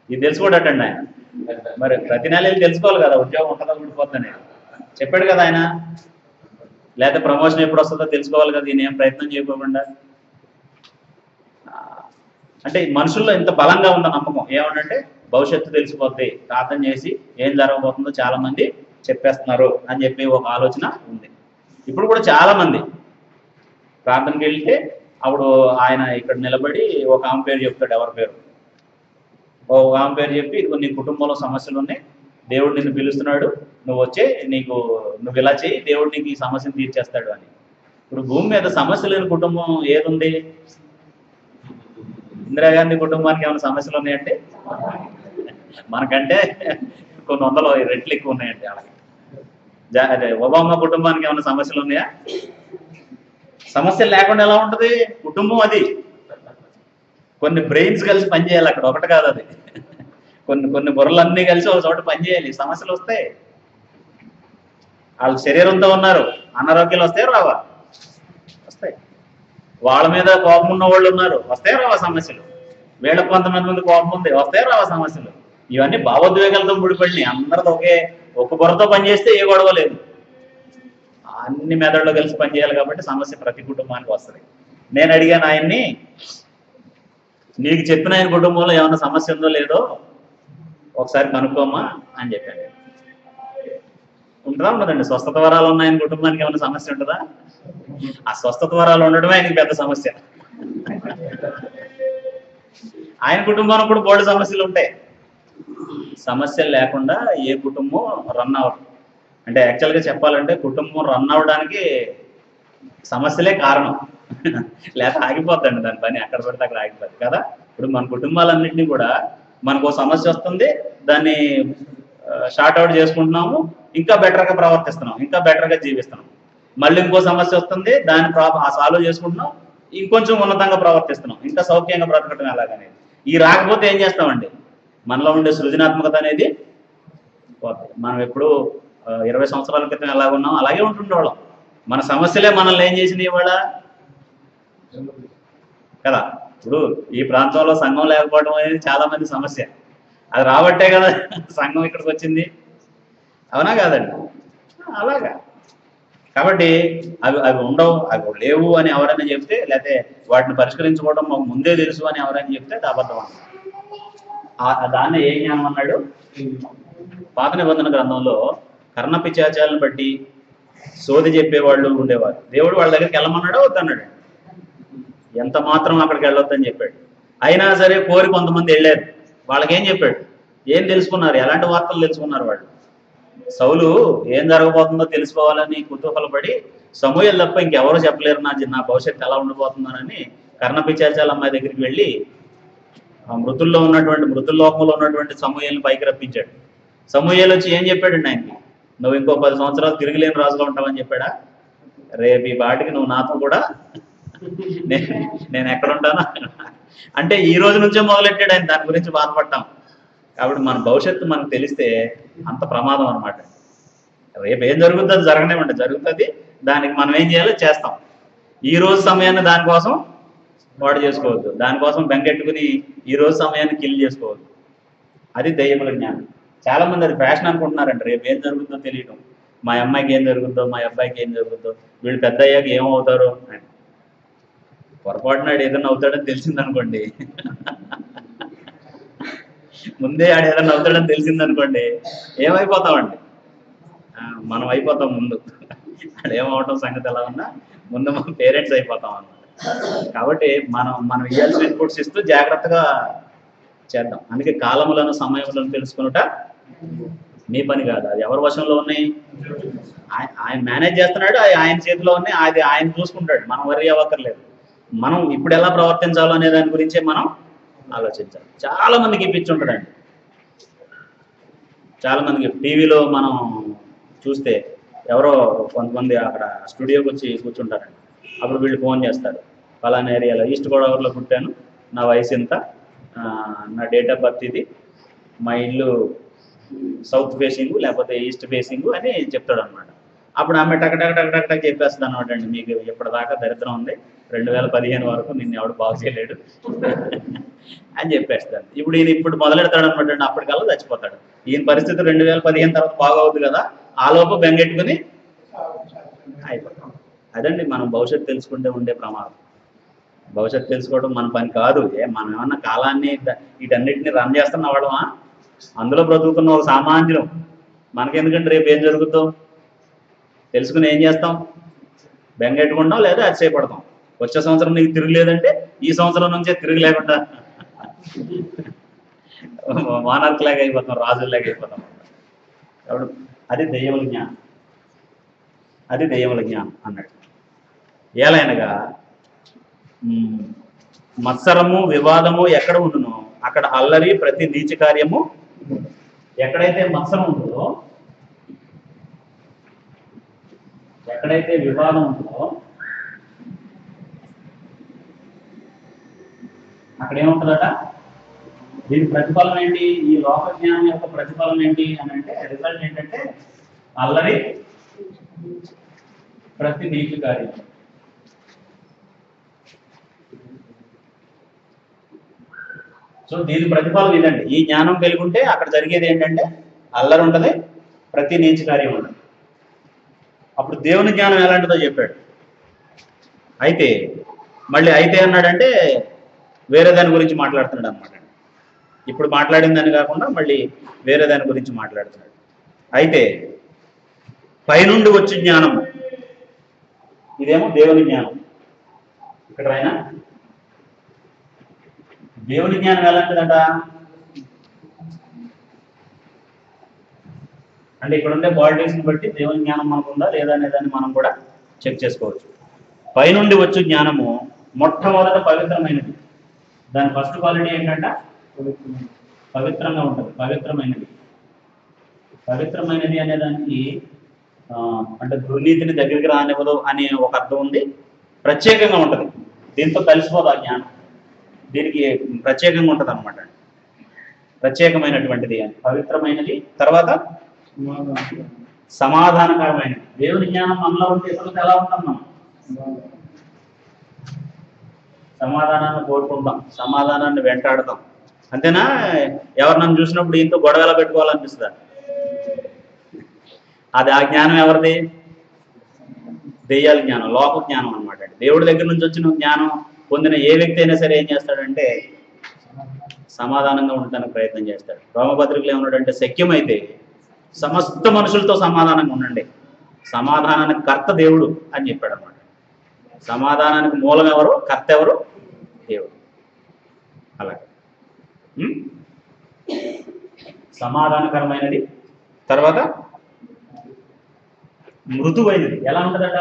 ఇది తెలుసుకోడటండి ఆయన. మరి ప్రతి నెల వెళ్ళి తెలుసుకోవాలి కదా ఉద్యోగం ఉంటుందో ఊడిపోతుందని చెప్పాడు కదా ఆయన. లేకపోతే ప్రమోషన్ ఎప్పుడు వస్తుందో తెలుసుకోవాలి కదా, ఈయన ఏం ప్రయత్నం చేయకోకుండా. అంటే మనుషుల్లో ఇంత బలంగా ఉన్న నమ్మకం ఏమంటే భవిష్యత్తు తెలిసిపోద్ది, ప్రార్థన చేసి ఏం జరగబోతుందో చాలా మంది చెప్పేస్తున్నారు అని చెప్పి ఒక ఆలోచన ఉంది. ఇప్పుడు కూడా చాలా మంది ప్రార్థనకి వెళ్తే అప్పుడు ఆయన ఇక్కడ నిలబడి ఒక ఆమె పేరు చెప్తాడు, ఎవరి పేరు, ఒక ఆమె పేరు చెప్పి ఇదిగో నీ కుటుంబంలో సమస్యలు ఉన్నాయి, దేవుడు నిన్ను పిలుస్తున్నాడు, నువ్వు వచ్చే నువ్వు ఇలా చేయి, దేవుడు నీకు ఈ సమస్యను తీర్చేస్తాడు అని. ఇప్పుడు భూమి మీద సమస్య లేని కుటుంబం ఏదుంది? ఇందిరాగాంధీ కుటుంబానికి ఏమైనా సమస్యలు ఉన్నాయంటే మనకంటే కొన్ని 100 రెట్లు ఎక్కువ ఉన్నాయండి అలాగే. అదే ఒబామా కుటుంబానికి ఏమైనా సమస్యలు ఉన్నాయా? సమస్యలు లేకుండా ఎలా ఉంటుంది కుటుంబం? అది కొన్ని బ్రెయిన్స్ కలిసి పనిచేయాలి అక్కడ, ఒకటి కాదు అది, కొన్ని బుర్రలన్నీ కలిసి ఒక చోట పనిచేయాలి, సమస్యలు వస్తాయి. వాళ్ళు శరీరంతో ఉన్నారు, అనారోగ్యాలు వస్తాయి రావా? వస్తాయి. వాళ్ళ మీద కోపం ఉన్న వాళ్ళు ఉన్నారు, వస్తాయి రావా సమస్యలు? వీళ్ళకి కొంతమంది కోపం ఉంది, వస్తాయి రావా సమస్యలు? ఇవన్నీ భావోద్వేగాలతో ముడిపడినాయి. అందరితో ఒక బుర్రతో పనిచేస్తే ఏ గొడవ లేదు, అన్ని మెదడులో కలిసి పనిచేయాలి కాబట్టి సమస్య ప్రతి కుటుంబానికి వస్తుంది. నేను అడిగాను ఆయన్ని, నీకు చెప్పిన ఆయన కుటుంబంలో ఏమైనా సమస్య ఉందో లేదో ఒకసారి కనుక్కోమ్మా అని చెప్పాను. ఉంటుందా ఉండదండి? స్వస్థత వరాలు ఉన్న ఆయన కుటుంబానికి ఏమైనా సమస్య ఉంటుందా? ఆ స్వస్థత వరాలు ఉండడమే ఆయనకి పెద్ద సమస్య. ఆయన కుటుంబంలో కూడా బోల్డ్ సమస్యలు ఉంటాయి. సమస్యలు లేకుండా ఏ కుటుంబం రన్ అవ్వదు. అంటే యాక్చువల్గా చెప్పాలంటే కుటుంబం రన్ అవ్వడానికి సమస్యలే కారణం, లేకపోతే ఆగిపోద్దండి దాని పని, అక్కడ పెడితే అక్కడ ఆగిపోద్ది కదా. ఇప్పుడు మన కుటుంబాలన్నింటినీ కూడా మనకు సమస్య వస్తుంది, దాన్ని షార్ట్ అవుట్ చేసుకుంటున్నాము, ఇంకా బెటర్గా ప్రవర్తిస్తున్నాం, ఇంకా బెటర్గా జీవిస్తున్నాం. మళ్ళీ ఇంకో సమస్య వస్తుంది, దాన్ని సాల్వ్ చేసుకుంటున్నాం, ఇంకొంచెం ఉన్నతంగా ప్రవర్తిస్తున్నాం, ఇంకా సౌఖ్యంగా బ్రతకడం ఎలాగనేది. ఈ రాకపోతే ఏం చేస్తామండి? మనలో ఉండే సృజనాత్మకత అనేది పోతుంది. మనం ఎప్పుడు 20 సంవత్సరాల క్రితం ఎలాగున్నాం అలాగే ఉంటుండేవాళ్ళం. మన సమస్యలే మనల్ని ఏం చేసినాయి ఇవాళ కదా. ఇప్పుడు ఈ ప్రాంతంలో సంఘం లేకపోవడం అనేది చాలా మంది సమస్య, అది రాబట్టే కదా సంఘం ఇక్కడికి వచ్చింది, అవునా కాదండి? అలాగా కాబట్టి అవి అవి ఉండవు, అవి లేవు అని ఎవరైనా చెప్తే, లేకపోతే వాటిని పరిష్కరించుకోవడం మాకు ముందే తెలుసు అని ఎవరైనా చెప్తే అది అబద్ధం అన్నమాట. దాన్ని ఏ జ్ఞానం అన్నాడు? పాత నిబంధన గ్రంథంలో కర్ణపిశాచాలను బట్టి సోది చెప్పేవాళ్ళు ఉండేవారు. దేవుడు వాళ్ళ దగ్గరికి వెళ్ళమన్నాడో వద్దన్నాడు? ఎంత మాత్రం అక్కడికి వెళ్ళొద్దని చెప్పాడు. అయినా సరే కోరి కొంతమంది వెళ్ళారు. వాళ్ళకేం చెప్పాడు? ఏం తెలుసుకున్నారు? ఎలాంటి వార్తలు తెలుసుకున్నారు వాళ్ళు? సౌలు ఏం జరగబోతుందో తెలుసుకోవాలని కుతూహలపడి సమూయేలు తప్ప ఇంకెవరో చెప్పలేరు నా భవిష్యత్తు ఎలా ఉండిపోతుందోనని కర్ణపిశాచాల అమ్మాయి దగ్గరికి వెళ్ళి మృతుల్లోకంలో ఉన్నటువంటి సమూయేలుని పైకి రప్పించాడు. సమూయేలు వచ్చి ఏం చెప్పాడండి ఆయనకి? నువ్వు ఇంకో 10 సంవత్సరాలు తిరిగిలేని రాజుగా ఉంటావని చెప్పాడా? రేపు ఈ బాటికి నువ్వు నాతో కూడా నేను ఎక్కడుంటానా అంటే ఈ రోజు నుంచే మొదలెట్టాడు ఆయన దాని గురించి బాధపడ్డాం. కాబట్టి మన భవిష్యత్తు మనకు తెలిస్తే అంత ప్రమాదం అనమాట. రేపు ఏం జరుగుతుందో అది జరగనివ్వండి, జరుగుతుంది. దానికి మనం ఏం చేయాలో చేస్తాం. ఈ రోజు సమయాన్ని దానికోసం వాడు చేసుకోవద్దు, దానికోసం బెంగెట్టుకుని ఈ రోజు సమయాన్ని కిల్ చేసుకోవద్దు. అది దయ్యముల జ్ఞానం. చాలా మంది అది ఫ్యాషన్ అనుకుంటున్నారంట. రేపు ఏం జరుగుతుందో తెలియటం, మా అమ్మాయికి ఏం జరుగుతుందో, మా అబ్బాయికి ఏం జరుగుతుందో, వీళ్ళు పెద్ద అయ్యాక ఏమవుతారో అని. పొరపాటునాడు ఏదైనా అవుతాడని తెలిసిందనుకోండి, ముందే ఆడు ఏదైనా అవుతాడని తెలిసిందనుకోండి, ఏమైపోతామండి? మనం అయిపోతాం ముందు. ఆడు ఏమవటం సంగతి ఎలా ఉన్నా ముందు మనం పేరెంట్స్ అయిపోతాం అన్నమాట. కాబట్టి మనం ఇవ్వాల్సిన ఇన్పుట్స్ ఇస్తూ జాగ్రత్తగా చేద్దాం. అందుకే కాలములను సమయములను తెలుసుకున్నట మీ పని కాదు. అది ఎవరి వశంలో ఉన్నాయి? ఆయన మేనేజ్ చేస్తున్నాడు, ఆయన చేతిలో ఉన్నాయి, అది ఆయన చూసుకుంటాడు. మనం వరి అవ్వక్కర్లేదు. మనం ఇప్పుడు ఎలా ప్రవర్తించాలో అనే దాని గురించే మనం ఆలోచించాలి. చాలా మందికి పిచ్చి ఉంటుందండి. చాలా మందికి టీవీలో మనం చూస్తే ఎవరో కొంతమంది అక్కడ స్టూడియోకి వచ్చి కూర్చుంటారండి. అప్పుడు వీళ్ళు ఫోన్ చేస్తారు, పలానా ఏరియాలో ఈస్ట్ గోదావరిలో పుట్టాను, నా వయసు ఎంత, నా డేట్ ఆఫ్ బర్త్ ఇది, మా ఇల్లు సౌత్ ఫేసింగ్ లేకపోతే ఈస్ట్ ఫేసింగ్ అని చెప్తాడు అనమాట. అప్పుడు ఆమె టక్ చెప్పేస్తుంది అనమాట అండి, మీకు ఇప్పటిదాకా దరిద్రం ఉంది, 2015 వరకు నిన్ను ఎవడు బాగు చేయలేడు అని చెప్పేస్తాడు. ఇప్పుడు మొదలెడతాడు అనమాట అండి. అప్పటికల్లా చచ్చిపోతాడు. ఈయన పరిస్థితి 2015 తర్వాత బాగవుద్ది కదా, ఆ లోపు బెంగెట్టుకుని అయిపోతాం. అదండి మనం భవిష్యత్తు తెలుసుకుంటే ఉండే ప్రమాదం. భవిష్యత్తు తెలుసుకోవడం మన పని కాదు. మనం ఏమన్నా కాలాన్ని వీటన్నిటిని రన్ చేస్తున్న వాళ్ళమా? అందులో బ్రతుకుతున్న ఒక సామాన్యులం. మనకెందుకంటే రేపు ఏం జరుగుతుందో తెలుసుకుని ఏం చేస్తాం? బెంగెట్టుకుంటాం లేదా అతిశయపడతాం. వచ్చే సంవత్సరం నీకు తిరగలేదంటే ఈ సంవత్సరం నుంచే తిరిగి లేకుండా మానర్కులాగా అయిపోతాం, రాజుల్లాగా అయిపోతాం. కాబట్టి అది దయ్యముల జ్ఞానం. అది దయ్యముల జ్ఞానం అన్నాడు. ఏలైనగా మత్సరము వివాదము ఎక్కడ ఉండునో అక్కడ అల్లరి ప్రతి నీచ కార్యము. ఎక్కడైతే మత్సరం ఉంటుందో, ఎక్కడైతే వివాదం ఉంటుందో అక్కడ ఏముంటుందట? దీని ప్రతిఫలం ఏంటి? ఈ లోక జ్ఞానం యొక్క ప్రతిఫలం ఏంటి అని అంటే, రిజల్ట్ ఏంటంటే అల్లరి ప్రతి నీచ కార్యం. సో దీని ప్రతిఫలం ఇదండి. ఈ జ్ఞానం వెలుగుంటే అక్కడ జరిగేది ఏంటంటే అల్లరి ఉంటుంది, ప్రతి నీచ కార్యం ఉంటుంది. అప్పుడు దేవుని జ్ఞానం ఎలాంటిదో చెప్పాడు. అయితే మళ్ళీ అయితే అన్నాడంటే వేరే దాని గురించి మాట్లాడుతున్నాడు అనమాట. ఇప్పుడు మాట్లాడిన దాన్ని కాకుండా మళ్ళీ వేరే దాని గురించి మాట్లాడుతున్నాడు. అయితే పైనుండి వచ్చే జ్ఞానం ఇదేమో దేవుని జ్ఞానం. ఇక్కడ ఆయన దేవుని జ్ఞానం ఎలాంటిదంట అంటే ఇక్కడ ఉండే క్వాలిటీస్ని బట్టి దేవుని జ్ఞానం మనకుందా లేదా అనేదాన్ని మనం కూడా చెక్ చేసుకోవచ్చు. పైనుండి వచ్చే జ్ఞానము మొట్టమొదట పవిత్రమైనది. దాని ఫస్ట్ క్వాలిటీ ఏంటంట? పవిత్రంగా ఉంటుంది. పవిత్రమైనది అనేదానికి అంటే దుర్నీతిని దగ్గరికి రానివ్వదు అనే ఒక అర్థం ఉంది. ప్రత్యేకంగా ఉంటుంది, దీంతో కలిసిపోదు ఆ జ్ఞానం. దీనికి ప్రత్యేకంగా ఉంటుంది అనమాట. ప్రత్యేకమైనటువంటిది అని పవిత్రమైనది. తర్వాత సమాధానకరమైనది. దేవుని జ్ఞానం మనలో ఉంటే ఇతరులకు ఎలా ఉంటాం? మనం సమాధానాన్ని కోరుకుంటాం, సమాధానాన్ని వెంటాడతాం. అంతేనా? ఎవరు నన్ను చూసినప్పుడు ఇంతో గొడవలా పెట్టుకోవాలనిపిస్తుంది. అది ఆ జ్ఞానం ఎవరిది? దెయ్యాల జ్ఞానం, లోక జ్ఞానం అనమాట. దేవుడి దగ్గర నుంచి వచ్చిన జ్ఞానం పొందిన ఏ వ్యక్తి అయినా సరే ఏం చేస్తాడంటే సమాధానంగా ఉండడానికి ప్రయత్నం చేస్తాడు. రోమపత్రికలో ఏమన్నాడంటే శక్యమైతే సమస్త మనుషులతో సమాధానంగా ఉండండి, సమాధానానికి కర్త దేవుడు అని చెప్పాడు అనమాట. సమాధానానికి మూలం ఎవరు? కర్త ఎవరు? దేవుడు. అలాగే సమాధానకరమైనది, తర్వాత మృదువైనది. ఎలా ఉంటుందట?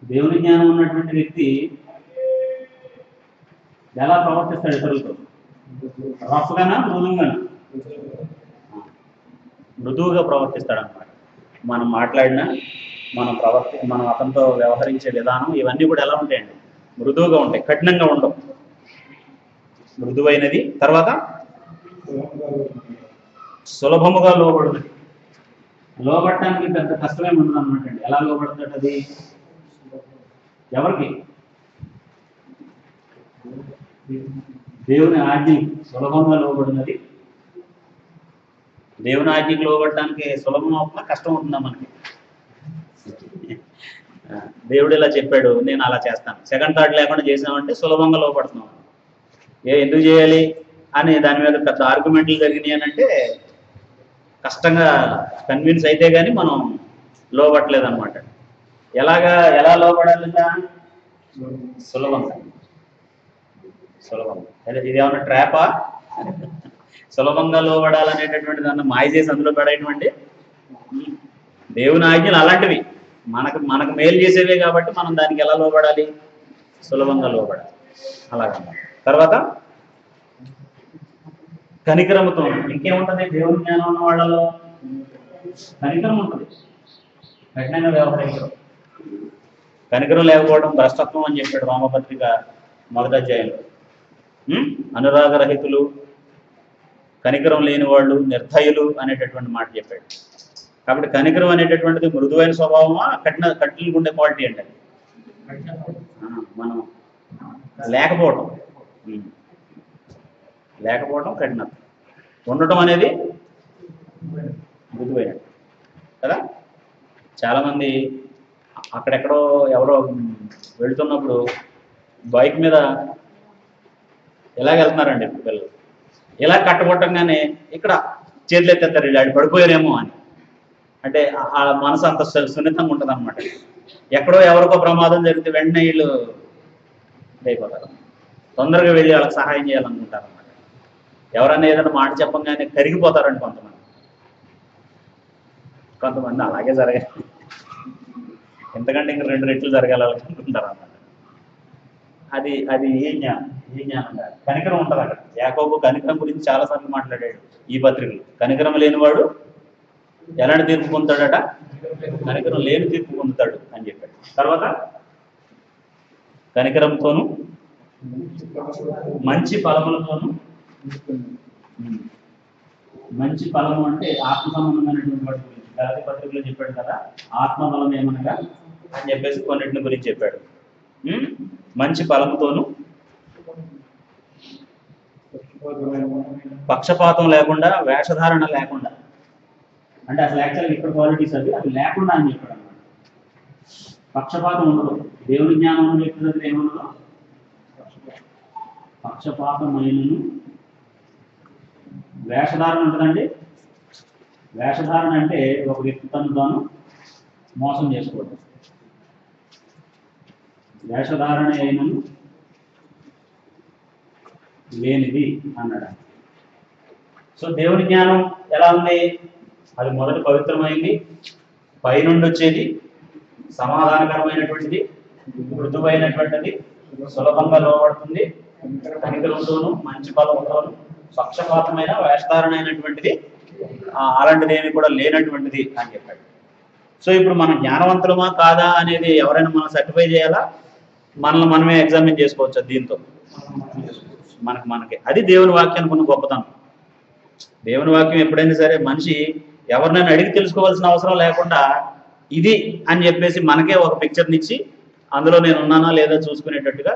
దేవుని జ్ఞానం ఉన్నటువంటి వ్యక్తి ఎలా ప్రవర్తిస్తాడు ఇతరులతో? రఫ్గానా, మృదువుగానా? మృదువుగా ప్రవర్తిస్తాడు అనమాట. మనం మాట్లాడినా, మనం అతనితో వ్యవహరించే విధానం ఇవన్నీ కూడా ఎలా ఉంటాయండి? మృదువుగా ఉంటాయి, కఠినంగా ఉండవు. మృదువైనది, తర్వాత సులభముగా లోబడుతుంది. లోబడటానికి పెద్ద కష్టమేమి ఉండదు అనమాట అండి. ఎలా లోబడుతుంది అది? ఎవరికి? దేవుని ఆజ్ఞ సులభంగా లోబడినది. దేవుని ఆజ్ఞకి లోబడటానికి సులభం అవుతుందా, కష్టం అవుతుందా మనకి? దేవుడు ఇలా చెప్పాడు, నేను అలా చేస్తాను, సెకండ్ థాట్ లేకుండా చేసామంటే సులభంగా లోపడుతున్నాం. ఎందుకు చేయాలి అని దాని మీద పెద్ద ఆర్గ్యుమెంట్లు జరిగినాయి అని అంటే కష్టంగా కన్విన్స్ అయితే కానీ మనం లోబట్టలేదు అనమాట. ఎలా లోబడాలి? సులభంగా. అదే ఇది ఏమన్నా ట్రాపా? సులభంగా లోబడాలనేటటువంటి దాన్ని మాయ చేసి అందులో పడేటువంటి దేవుని ఆజ్ఞలు అలాంటివి, మనకు మేలు చేసేవే కాబట్టి మనం దానికి ఎలా లోబడాలి? సులభంగా లోబడాలి. అలాగన్నమాట. తర్వాత కనికరముతో. ఇంకేముంటుంది దేవుని జ్ఞానం ఉన్న వాళ్ళలో? కనికరం ఉంటుంది, కఠినంగా వ్యవహరించడం. కనికరం లేకపోవడం భ్రష్టత్వం అని చెప్పాడు రోమపత్రిక 1వ అధ్యాయంలో. అనురాగరహితులు, కనికరం లేని వాళ్ళు, నిర్దయులు అనేటటువంటి మాట చెప్పాడు. కాబట్టి కనికరం అనేటటువంటిది మృదువైన స్వభావమా, కఠినంగా ఉండే క్వాలిటీ అంటే మనం లేకపోవడం కఠినత్వం, ఉండటం అనేది మృదువైనది కదా. చాలామంది అక్కడెక్కడో ఎవరో వెళుతున్నప్పుడు బైక్ మీద వెళ్తున్నారండి పిల్లలు. ఇలా కట్టగొట్టంగానే ఇక్కడ చేతులు ఎత్తేస్తారు, ఆడి పడిపోయారేమో అని. అంటే ఆ మనసు అంత సున్నితంగా ఉంటుంది అనమాట. ఎక్కడో ఎవరికో ప్రమాదం జరిగితే వెంటనే వీళ్ళు అయిపోతారు, తొందరగా వెళ్ళి వాళ్ళకి సహాయం చేయాలనుకుంటారు అనమాట. ఎవరైనా ఏదైనా మాట చెప్పంగానే కరిగిపోతారండి కొంతమంది అలాగే జరగాలి, ఎంతకంటే ఇంకా 2 రెట్లు జరగాలనుకుంటారు అన్నమాట. అది ఏ జ్ఞానం కాదు. కనికరం ఉంటుంది అక్కడ. యాకోబు కనికరం గురించి చాలాసార్లు మాట్లాడాడు ఈ పత్రికలు. కనికరం లేనివాడు ఎలాంటి తీర్పు పొందుతాడట? కనికరం లేని తీర్పు పొందుతాడు అని చెప్పాడు. తర్వాత కనికరంతోనూ మంచి ఫలములతోనూ. మంచి ఫలము అంటే ఆత్మ సంబంధమైనటువంటి వాటి గురించి గలాతీ పత్రికలో చెప్పాడు కదా. ఆత్మఫలం ఏమనగా అని చెప్పేసి కొన్నిటిని గురించి చెప్పాడు. మంచి ఫలముతోనూ, పక్షపాతం లేకుండా, వేషధారణ లేకుండా. అంటే అసలు యాక్చువల్గా ఇక్కడ క్వాలిటీస్ అవి లేకుండా అని చెప్పాడు అన్నమాట. పక్షపాతం ఉండదు. దేవుని జ్ఞానం ఉన్న వ్యక్తి దగ్గర ఏముండదు? పక్షపాతమైనను. వేషధారణ ఉంటుందండి. వేషధారణ అంటే ఒక వ్యక్తి తను తాను మోసం చేసుకోవడం. వేషధారణ అయినను లేనిది అన్నాడు. సో దేవుని జ్ఞానం ఎలా ఉంది? అది మొదటి పవిత్రమైంది, పైనుండి వచ్చేది, సమాధానకరమైనటువంటిది, మృదువైనటువంటిది, సులభంగా లోబడుతుంది, కనికరంతోనూ మంచి ఫలంతోనూ, పక్షపాతమైన వేషధారణ అయినటువంటిది, అలాంటిది ఏమి కూడా లేనటువంటిది అని చెప్పాడు. సో ఇప్పుడు మనం జ్ఞానవంతులమా కాదా అనేది ఎవరైనా మనం సర్టిఫై చేయాలా? మనల్ని మనమే ఎగ్జామిన్ చేసుకోవచ్చు దీంతో. మనకి అది దేవుని వాక్యానికి ఉన్న గొప్పతనం. దేవుని వాక్యం ఎప్పుడైనా సరే మనిషి ఎవరినైనా అడిగి తెలుసుకోవాల్సిన అవసరం లేకుండా ఇది అని చెప్పేసి మనకే ఒక పిక్చర్నిచ్చి అందులో నేను ఉన్నానా లేదా చూసుకునేటట్టుగా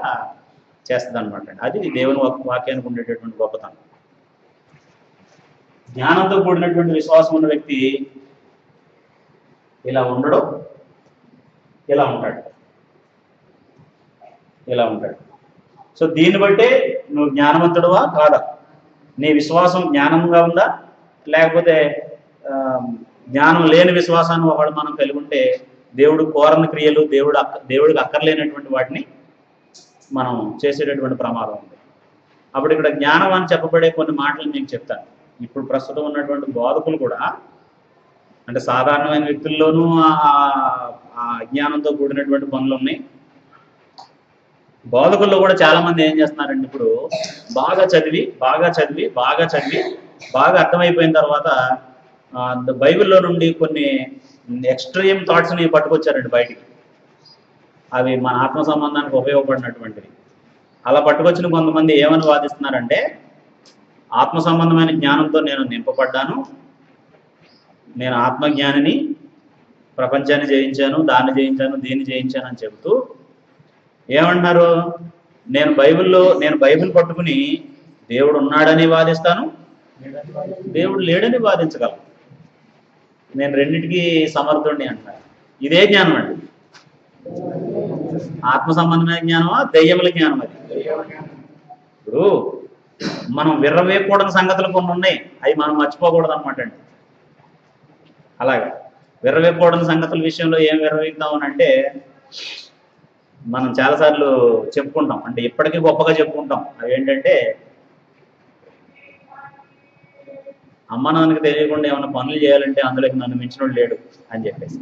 చేస్తుంది అనమాట. అది దేవుని వాక్యానికి ఉండేటటువంటి గొప్పతనం. జ్ఞానంతో కూడినటువంటి విశ్వాసం ఉన్న వ్యక్తి ఇలా ఉండడు, ఇలా ఉంటాడు, ఇలా ఉంటాడు. సో దీన్ని బట్టే నువ్వు జ్ఞానవంతుడువా కాదా, నీ విశ్వాసం జ్ఞానంగా ఉందా, లేకపోతే జ్ఞానం లేని విశ్వాసాన్ని ఒకడు మనం కలిగి ఉంటే దేవుడు కోరని క్రియలు, దేవుడికి అక్కర్లేనటువంటి వాటిని మనం చేసేటటువంటి ప్రమాదం ఉంది. అప్పుడు ఇక్కడ జ్ఞానం అని చెప్పబడే కొన్ని మాటలు నేను చెప్తాను. ఇప్పుడు ప్రస్తుతం ఉన్నటువంటి బోధకులు కూడా, అంటే సాధారణమైన వ్యక్తుల్లోనూ ఆ అజ్ఞానంతో కూడినటువంటి పనులు ఉన్నాయి. బోధకుల్లో కూడా చాలా మంది ఏం చేస్తున్నారండి, ఇప్పుడు బాగా చదివి బాగా అర్థమైపోయిన తర్వాత బైబిల్లో నుండి కొన్ని ఎక్స్ట్రీమ్ థాట్స్ని పట్టుకొచ్చారండి బయటికి. అవి మన ఆత్మ సంబంధానికి ఉపయోగపడినటువంటివి. అలా పట్టుకొచ్చిన కొంతమంది ఏమని వాదిస్తున్నారంటే, ఆత్మ సంబంధమైన జ్ఞానంతో నేను నింపబడ్డాను, నేను ఆత్మజ్ఞానిని, ప్రపంచాన్ని జయించాను, దాన్ని జయించాను, దీన్ని జయించాను అని చెబుతూ ఏమంటున్నారు, నేను బైబిల్ పట్టుకుని దేవుడు ఉన్నాడని వాదిస్తాను, దేవుడు లేడని వాదించగలను, నేను రెండింటికి సమర్థుడిని అంటారు. ఇదే జ్ఞానం అండి. ఆత్మ సంబంధమైన జ్ఞానమా, దెయ్యముల జ్ఞానం? అది ఇప్పుడు మనం విర్రవేయకూడని సంగతులు కొన్ని ఉన్నాయి, అవి మనం మర్చిపోకూడదు అనమాట అండి. అలాగా విర్రవేయకూడని సంగతుల విషయంలో ఏం విర్రవేగుతామని అంటే, మనం చాలాసార్లు చెప్పుకుంటాం, అంటే ఇప్పటికీ గొప్పగా చెప్పుకుంటాం. అవి ఏంటంటే, అమ్మ నాన్నకి తెలియకుండా ఏమైనా పనులు చేయాలంటే అందులోకి నన్ను మించినోడు లేడు అని చెప్పేసి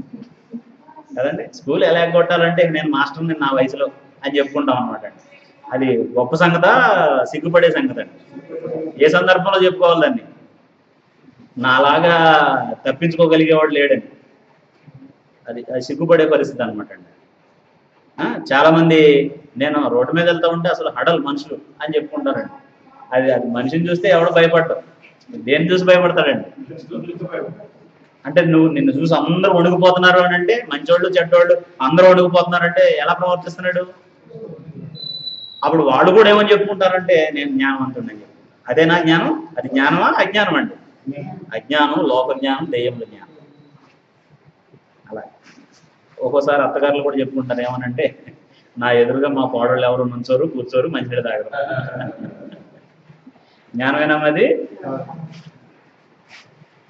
కదండి. స్కూల్ ఎలా కొట్టాలంటే నేను మాస్టర్ని నా వయసులో అని చెప్పుకుంటాం అనమాట అండి. అది గొప్ప సంగత, సిగ్గుపడే సంగతి అండి. ఏ సందర్భంలో చెప్పుకోవాలి దాన్ని? నాలాగా తప్పించుకోగలిగేవాడు లేడని. అది సిగ్గుపడే పరిస్థితి అనమాట అండి. చాలామంది నేను రోడ్డు మీద వెళ్తూ ఉంటే అసలు హడల్ మనుషులు అని చెప్పుకుంటారండి. అది మనిషిని చూస్తే ఎవడో భయపడ్డావు, దేన్ని చూసి భయపడతాడండి? అంటే నిన్ను చూసి అందరూ వణికిపోతున్నారు అని అంటే, మంచోళ్ళు చెడ్డోళ్ళు అందరూ వణికిపోతున్నారంటే ఎలా ప్రవర్తిస్తున్నాడు? అప్పుడు వాళ్ళు కూడా ఏమని చెప్పుకుంటారంటే, నేను జ్ఞానవంతుడిని. అదేనా జ్ఞానం? అది జ్ఞానమా అజ్ఞానం అండి? అజ్ఞానం, లోక జ్ఞానం, దెయ్యముల జ్ఞానం. అలా ఒక్కోసారి అత్తగారులు కూడా చెప్పుకుంటారు ఏమనంటే, నా ఎదురుగా మా కోడళ్ళు ఎవరు నుంచోరు, కూర్చోరు, మంచినీళ్ళు తాగరు. జ్ఞానమేనా అది?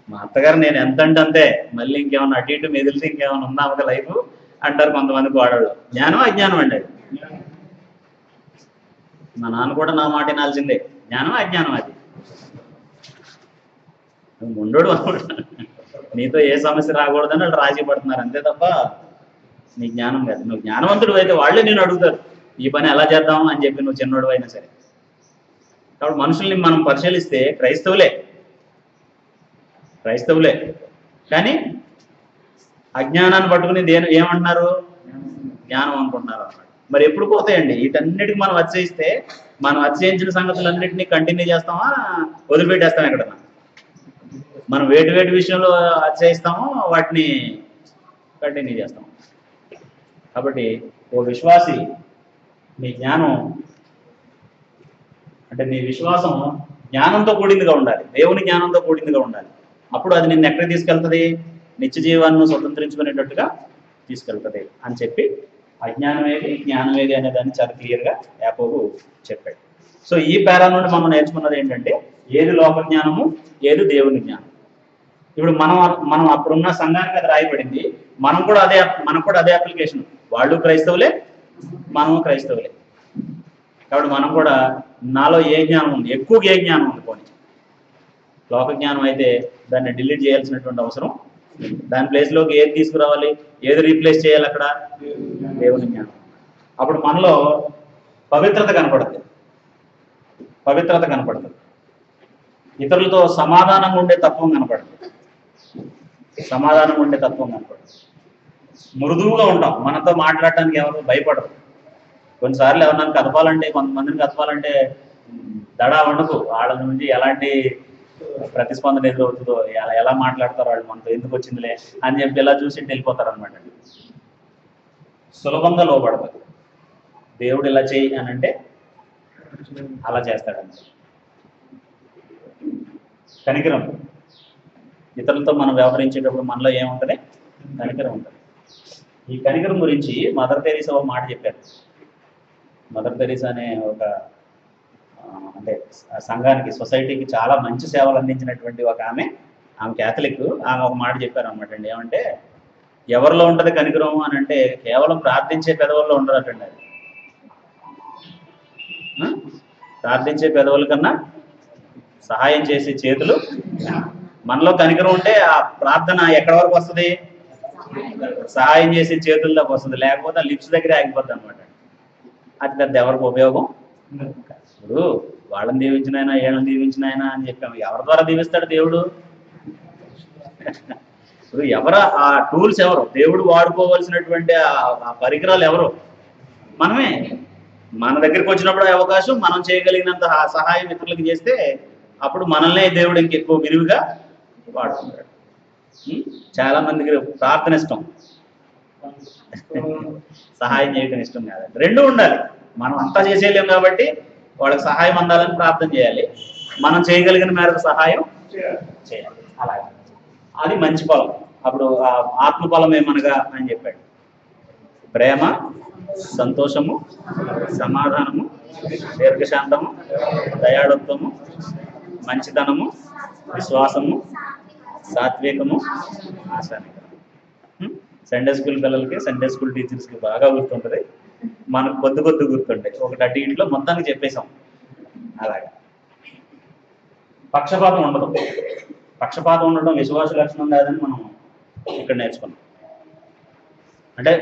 మా అత్తగారు నేను ఎంత అంటే అంతే, మళ్ళీ ఇంకేమన్నా అటు ఇటు మెదిలితే ఇంకేమైనా ఉందా ఒక లైఫ్ అంటారు కొంతమంది కోడళ్ళు. జ్ఞానం అజ్ఞానం అండి అది. మా నాన్న కూడా నా మాట వినాల్సిందే. జ్ఞానం అజ్ఞానం అది? నువ్వు ముండోడు నీతో ఏ సమస్య రాకూడదని వాళ్ళు రాజీ పడుతున్నారు అంతే తప్ప నీ జ్ఞానం కాదు. నువ్వు జ్ఞానవంతుడు అయితే వాళ్ళే నేను అడుగుతారు, ఈ పని ఎలా చేద్దాం అని చెప్పి, నువ్వు చిన్నోడు అయినా సరే. కాబట్టి మనుషుల్ని మనం పరిశీలిస్తే క్రైస్తవులే కానీ అజ్ఞానాన్ని పట్టుకుని ఏమంటున్నారు? జ్ఞానం అనుకుంటున్నారు అన్నమాట. మరి ఎప్పుడు పోతాయండి వీటన్నిటికి మనం అతిశయిస్తే? మనం అతిశయించిన సంగతులన్నింటినీ కంటిన్యూ చేస్తామా, వదిలిపెట్టేస్తాం ఎక్కడన్నా? మనం వేటి విషయంలో అతిశయిస్తామో వాటిని కంటిన్యూ చేస్తాం. కాబట్టి ఓ విశ్వాసి, నీ జ్ఞానం అంటే నీ విశ్వాసం జ్ఞానంతో కూడిందిగా ఉండాలి, దేవుని జ్ఞానంతో కూడిందిగా ఉండాలి. అప్పుడు అది నిన్ను ఎక్కడికి తీసుకెళ్తుంది? నిత్య జీవాన్ని స్వతంత్రించుకునేటట్టుగా తీసుకెళ్తుంది అని చెప్పి, అజ్ఞానం ఏది, జ్ఞానం ఏది అనే దాన్ని చాలా క్లియర్గా యాకోబు చెప్పాడు. సో ఈ పేరా నుండి మనం నేర్చుకున్నది ఏంటంటే, ఏది లోక జ్ఞానము, ఏది దేవుని జ్ఞానం. ఇప్పుడు మనం అప్పుడున్న సంఘానికి అది రాయబడింది, మనకు కూడా అదే అప్లికేషన్. వాళ్ళు క్రైస్తవులే, మనము క్రైస్తవులే. కాబట్టి మనం కూడా, నాలో ఏ జ్ఞానం ఉంది, ఎక్కువగా ఏ జ్ఞానం ఉంది పోనీ, లోక జ్ఞానం అయితే దాన్ని డిలీట్ చేయాల్సినటువంటి అవసరం, దాని ప్లేస్లోకి ఏది తీసుకురావాలి, ఏది రీప్లేస్ చేయాలి? అక్కడ దేవుని జ్ఞానం. అప్పుడు మనలో పవిత్రత కనపడుతుంది. ఇతరులతో సమాధానంగా ఉండే తత్వం కనపడుతుంది. మృదువుగా ఉంటాం, మనతో మాట్లాడటానికి ఎవరు భయపడరు. కొన్నిసార్లు ఎవరినైనా కదపాలంటే, కొంతమందిని కదపాలంటే దడా ఉండదు. వాళ్ళ నుంచి ఎలాంటి ప్రతిస్పందన ఎదురవుతుందో, ఎలా మాట్లాడతారో, వాళ్ళు మనతో ఎందుకు వచ్చిందిలే అని చెప్పి ఇలా చూసి వెళ్ళిపోతారు అనమాట. సులభంగా లోపడతారు. దేవుడు ఇలా చేయి అని అంటే అలా చేస్తాడంట. కనికరం, ఇతరులతో మనం వ్యవహరించేటప్పుడు మనలో ఏముంటుంది? కనికరం ఉంటుంది. ఈ కనికరం గురించి మదర్ తెరీసా ఒక మాట చెప్పారు. మదర్ తెరీసా అనే ఒక అంటే సంఘానికి, సొసైటీకి చాలా మంచి సేవలు అందించినటువంటి ఒక ఆమె క్యాథలిక్. ఆమె ఒక మాట చెప్పారు అనమాట అండి. ఏమంటే ఎవరిలో ఉంటుంది కనికరం అని అంటే కేవలం ప్రార్థించే పెదవుల్లో ఉండదటండి. అది ప్రార్థించే పెదవుల కన్నా సహాయం చేసే చేతులు. మనలో కనికరం ఉంటే ఆ ప్రార్థన ఎక్కడి వరకు వస్తుంది? సహాయం చేసే చేతుల్లోకి వస్తుంది. లేకపోతే లిప్స్ దగ్గర ఆగిపోద్ది అనమాట. అది పెద్ద ఎవరికి ఉపయోగం. ఇప్పుడు వాళ్ళని దీవించిన ఆయన, వీళ్ళని దీవించిన ఆయన అని చెప్పాము. ఎవరి ద్వారా దీవిస్తాడు దేవుడు? ఇప్పుడు ఎవరు ఆ టూల్స్? ఎవరు? దేవుడు వాడుకోవాల్సినటువంటి ఆ పరికరాలు ఎవరు? మనమే. మన దగ్గరికి వచ్చినప్పుడు అవకాశం, మనం చేయగలిగినంత సహాయం ఇతరులకు చేస్తే అప్పుడు మనల్నే దేవుడు ఇంకెక్కువ విరివిగా వాడుకుంటాడు. చాలా మందికి ప్రార్థన ఇష్టం, సహాయం చేయడం ఇష్టం కాదండి. రెండూ ఉండాలి. మనం అంతా చేసేయలేం కాబట్టి వాళ్ళకి సహాయం అందాలని ప్రార్థన చేయాలి, మనం చేయగలిగిన మేరకు సహాయం చేయాలి. అలాగే అది మంచి ఫలం. అప్పుడు ఆ ఆత్మ ఫలం ఏమనగా అని చెప్పాడు: ప్రేమ, సంతోషము, సమాధానము, దీర్ఘశాంతము, దయాళుత్వము, మంచితనము, విశ్వాసము, సాత్వికము, ఆశానికరము. సండే స్కూల్ పిల్లలకి, సండే స్కూల్ టీచర్స్కి బాగా గుర్తుంటుంది. మనకు కొద్ది కొద్ది గుర్తుంటాయి. ఒకటి అటు ఇంట్లో మొత్తానికి చెప్పేశాం. అలాగా పక్షపాతం ఉండదు. పక్షపాతం ఉండడం విశ్వాస లక్షణం కాదని మనం ఇక్కడ నేర్చుకున్నాం. అంటే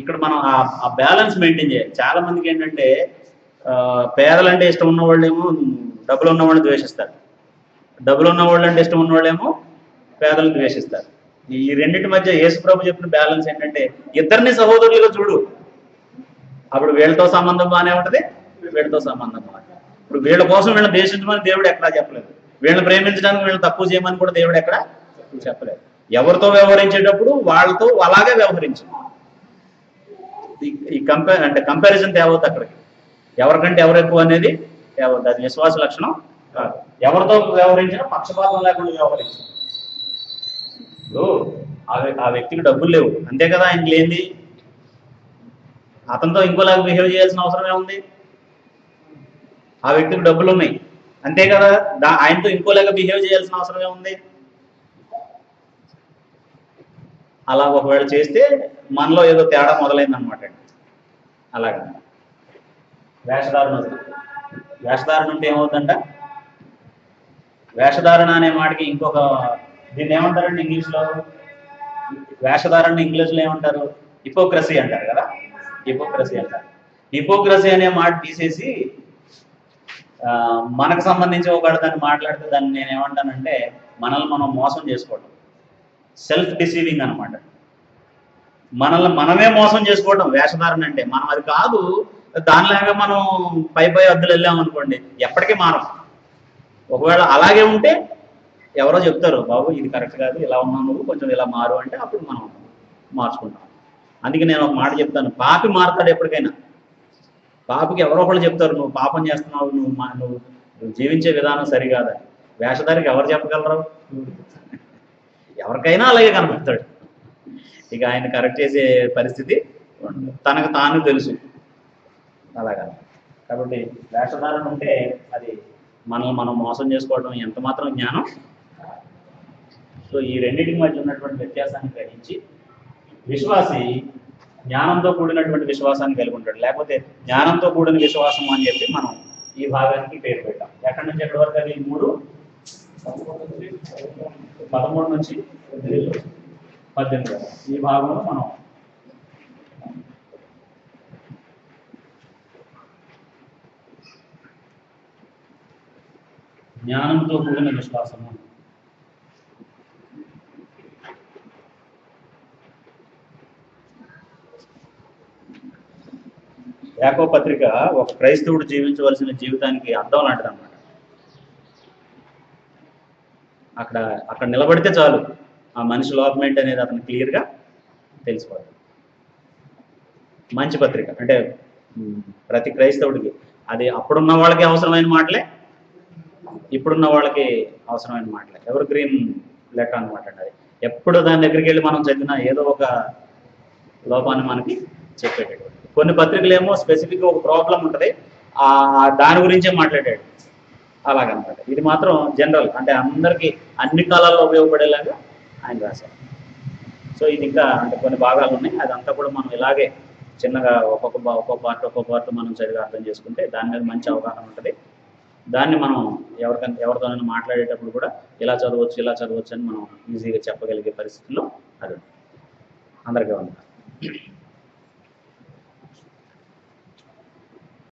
ఇక్కడ మనం ఆ బ్యాలెన్స్ మెయింటైన్ చేయాలి. చాలా మందికి ఏంటంటే పేదలంటే ఇష్టం ఉన్న వాళ్ళేమో డబ్బులు ఉన్న వాళ్ళని ద్వేషిస్తారు, డబ్బులు ఉన్న వాళ్ళు అంటే ఇష్టం ఉన్న వాళ్ళేమో పేదలను ద్వేషిస్తారు. ఈ రెండింటి మధ్య యేసుప్రభు చెప్పిన బ్యాలెన్స్ ఏంటంటే ఇద్దరిని సహోదరులుగా చూడు. అప్పుడు వీళ్ళతో సంబంధం బాగానే ఉంటుంది, వీళ్ళతో సంబంధం బాగా. ఇప్పుడు వీళ్ళ కోసం వీళ్ళని ద్వేషించమని దేవుడు ఎక్కడా చెప్పలేదు. వీళ్ళని ప్రేమించడానికి వీళ్ళని తక్కువ చేయమని కూడా దేవుడు ఎక్కడా చెప్పలేదు. ఎవరితో వ్యవహరించేటప్పుడు వాళ్ళతో అలాగే వ్యవహరించు. ఈ కంపారిజన్ తేవద్దు అక్కడికి. ఎవరికంటే ఎవరు ఎక్కువ అనేది తేవద్దు. అది విశ్వాస లక్షణం కాదు. ఎవరితో వ్యవహరించినా పక్షపాతం లేకుండా వ్యవహరించు. ఇప్పుడు ఆ వ్యక్తికి డబ్బులు లేవు అంతే కదా, ఆయనకి లేనిది. అతనితో ఇంకోలాగా బిహేవ్ చేయాల్సిన అవసరం ఏముంది? ఆ వ్యక్తికి డబ్బులు ఉన్నాయి అంతే కదా, ఆయనతో ఇంకోలాగా బిహేవ్ చేయాల్సిన అవసరం ఏముంది? అలా ఒకవేళ చేస్తే మనలో ఏదో తేడా మొదలైంది అనమాట అండి. అలాగా వేషధారణ వస్తుంది. వేషధారణ ఉంటే ఏమవుతుందంట? వేషధారణ అనే మాటకి ఇంకొక, దీన్ని ఏమంటారండి ఇంగ్లీష్లో? వేషధారణ ఇంగ్లీష్లో ఏమంటారు? హిపోక్రసీ అంటారు కదా. హిపోక్రసీ అంటారు. హిపోక్రసీ అనే మాట తీసేసి మనకు సంబంధించి ఒకటి దాన్ని మాట్లాడితే దాన్ని నేను ఏమంటానంటే మనల్ని మనం మోసం చేసుకోవడం, సెల్ఫ్ డిసీవింగ్ అనమాట. మనల్ని మనమే మోసం చేసుకోవడం వేషధారణ అంటే. మనం అది కాదు, దానిలాగా మనం పై అద్దులు వెళ్ళామనుకోండి ఎప్పటికీ మారం. ఒకవేళ అలాగే ఉంటే ఎవరో చెప్తారు, బాబు ఇది కరెక్ట్ కాదు, ఇలా ఉన్నావు నువ్వు, కొంచెం ఇలా మారు అంటే అప్పుడు మనం మార్చుకుంటాం. అందుకే నేను ఒక మాట చెప్తాను, పాపి మారుతాడు ఎప్పటికైనా. పాపికి ఎవరో ఒకళ్ళు చెప్తారు, నువ్వు పాపం చేస్తున్నావు, నువ్వు జీవించే విధానం సరికాదని. వేషధారికి ఎవరు చెప్పగలరు? ఎవరికైనా అలాగే కనబడతాడు. ఇక ఆయన కరెక్ట్ చేసే పరిస్థితి తనకు తాను తెలుసు. అలాగా కాబట్టి వేషధారణ ఉంటే అది మనల్ని మనం మోసం చేసుకోవడం ఎంత మాత్రం జ్ఞానం. సో ఈ రెండింటికి మధ్య ఉన్నటువంటి వ్యత్యాసాన్ని గ్రహించి విశ్వాసి జ్ఞానంతో కూడినటువంటి విశ్వాసాన్ని కలిగి ఉంటాడు. లేకపోతే జ్ఞానంతో కూడిన విశ్వాసం అని చెప్పి మనం ఈ భాగానికి పేరు పెట్టాం. ఎక్కడి నుంచి ఎక్కడి వరకు? అది 13 నుంచి 18 ఈ భాగంలో మనం జ్ఞానంతో కూడిన విశ్వాసము. యాకోబు పత్రిక ఒక క్రైస్తవుడు జీవించవలసిన జీవితానికి అర్థం లాంటిది అన్నమాట. అక్కడ నిలబడితే చాలు ఆ మనిషి లోపం ఏంటి అనేది అతను క్లియర్గా తెలిసిపోతుంది. మంచి పత్రిక అంటే ప్రతి క్రైస్తవుడికి అది అప్పుడున్న వాళ్ళకి అవసరమైన మాటలే, ఇప్పుడున్న వాళ్ళకి అవసరమైన మాటలే. ఎవర్ గ్రీన్ లెటర్ అనమాట అండి. అది ఎప్పుడు దాని దగ్గరికి వెళ్ళి మనం చదివినా ఏదో ఒక లోపాన్ని మనకి చెప్పేటటువంటి. కొన్ని పత్రికలు ఏమో స్పెసిఫిక్గా ఒక ప్రాబ్లం ఉంటుంది, దాని గురించే మాట్లాడాడు అలాగనమాట. ఇది మాత్రం జనరల్, అంటే అందరికీ అన్ని కాలాల్లో ఉపయోగపడేలాగా ఆయన రాశారు. సో ఇది ఇంకా అంటే కొన్ని భాగాలు ఉన్నాయి, అదంతా కూడా మనం ఇలాగే చిన్నగా ఒక్కొక్క పార్ట్ మనం సరిగా అర్థం చేసుకుంటే దాని మీద మంచి అవగాహన ఉంటుంది. దాన్ని మనం ఎవరితోనైనా మాట్లాడేటప్పుడు కూడా ఇలా చదవచ్చు అని మనం ఈజీగా చెప్పగలిగే పరిస్థితుల్లో అది అందరికీ ఉంది.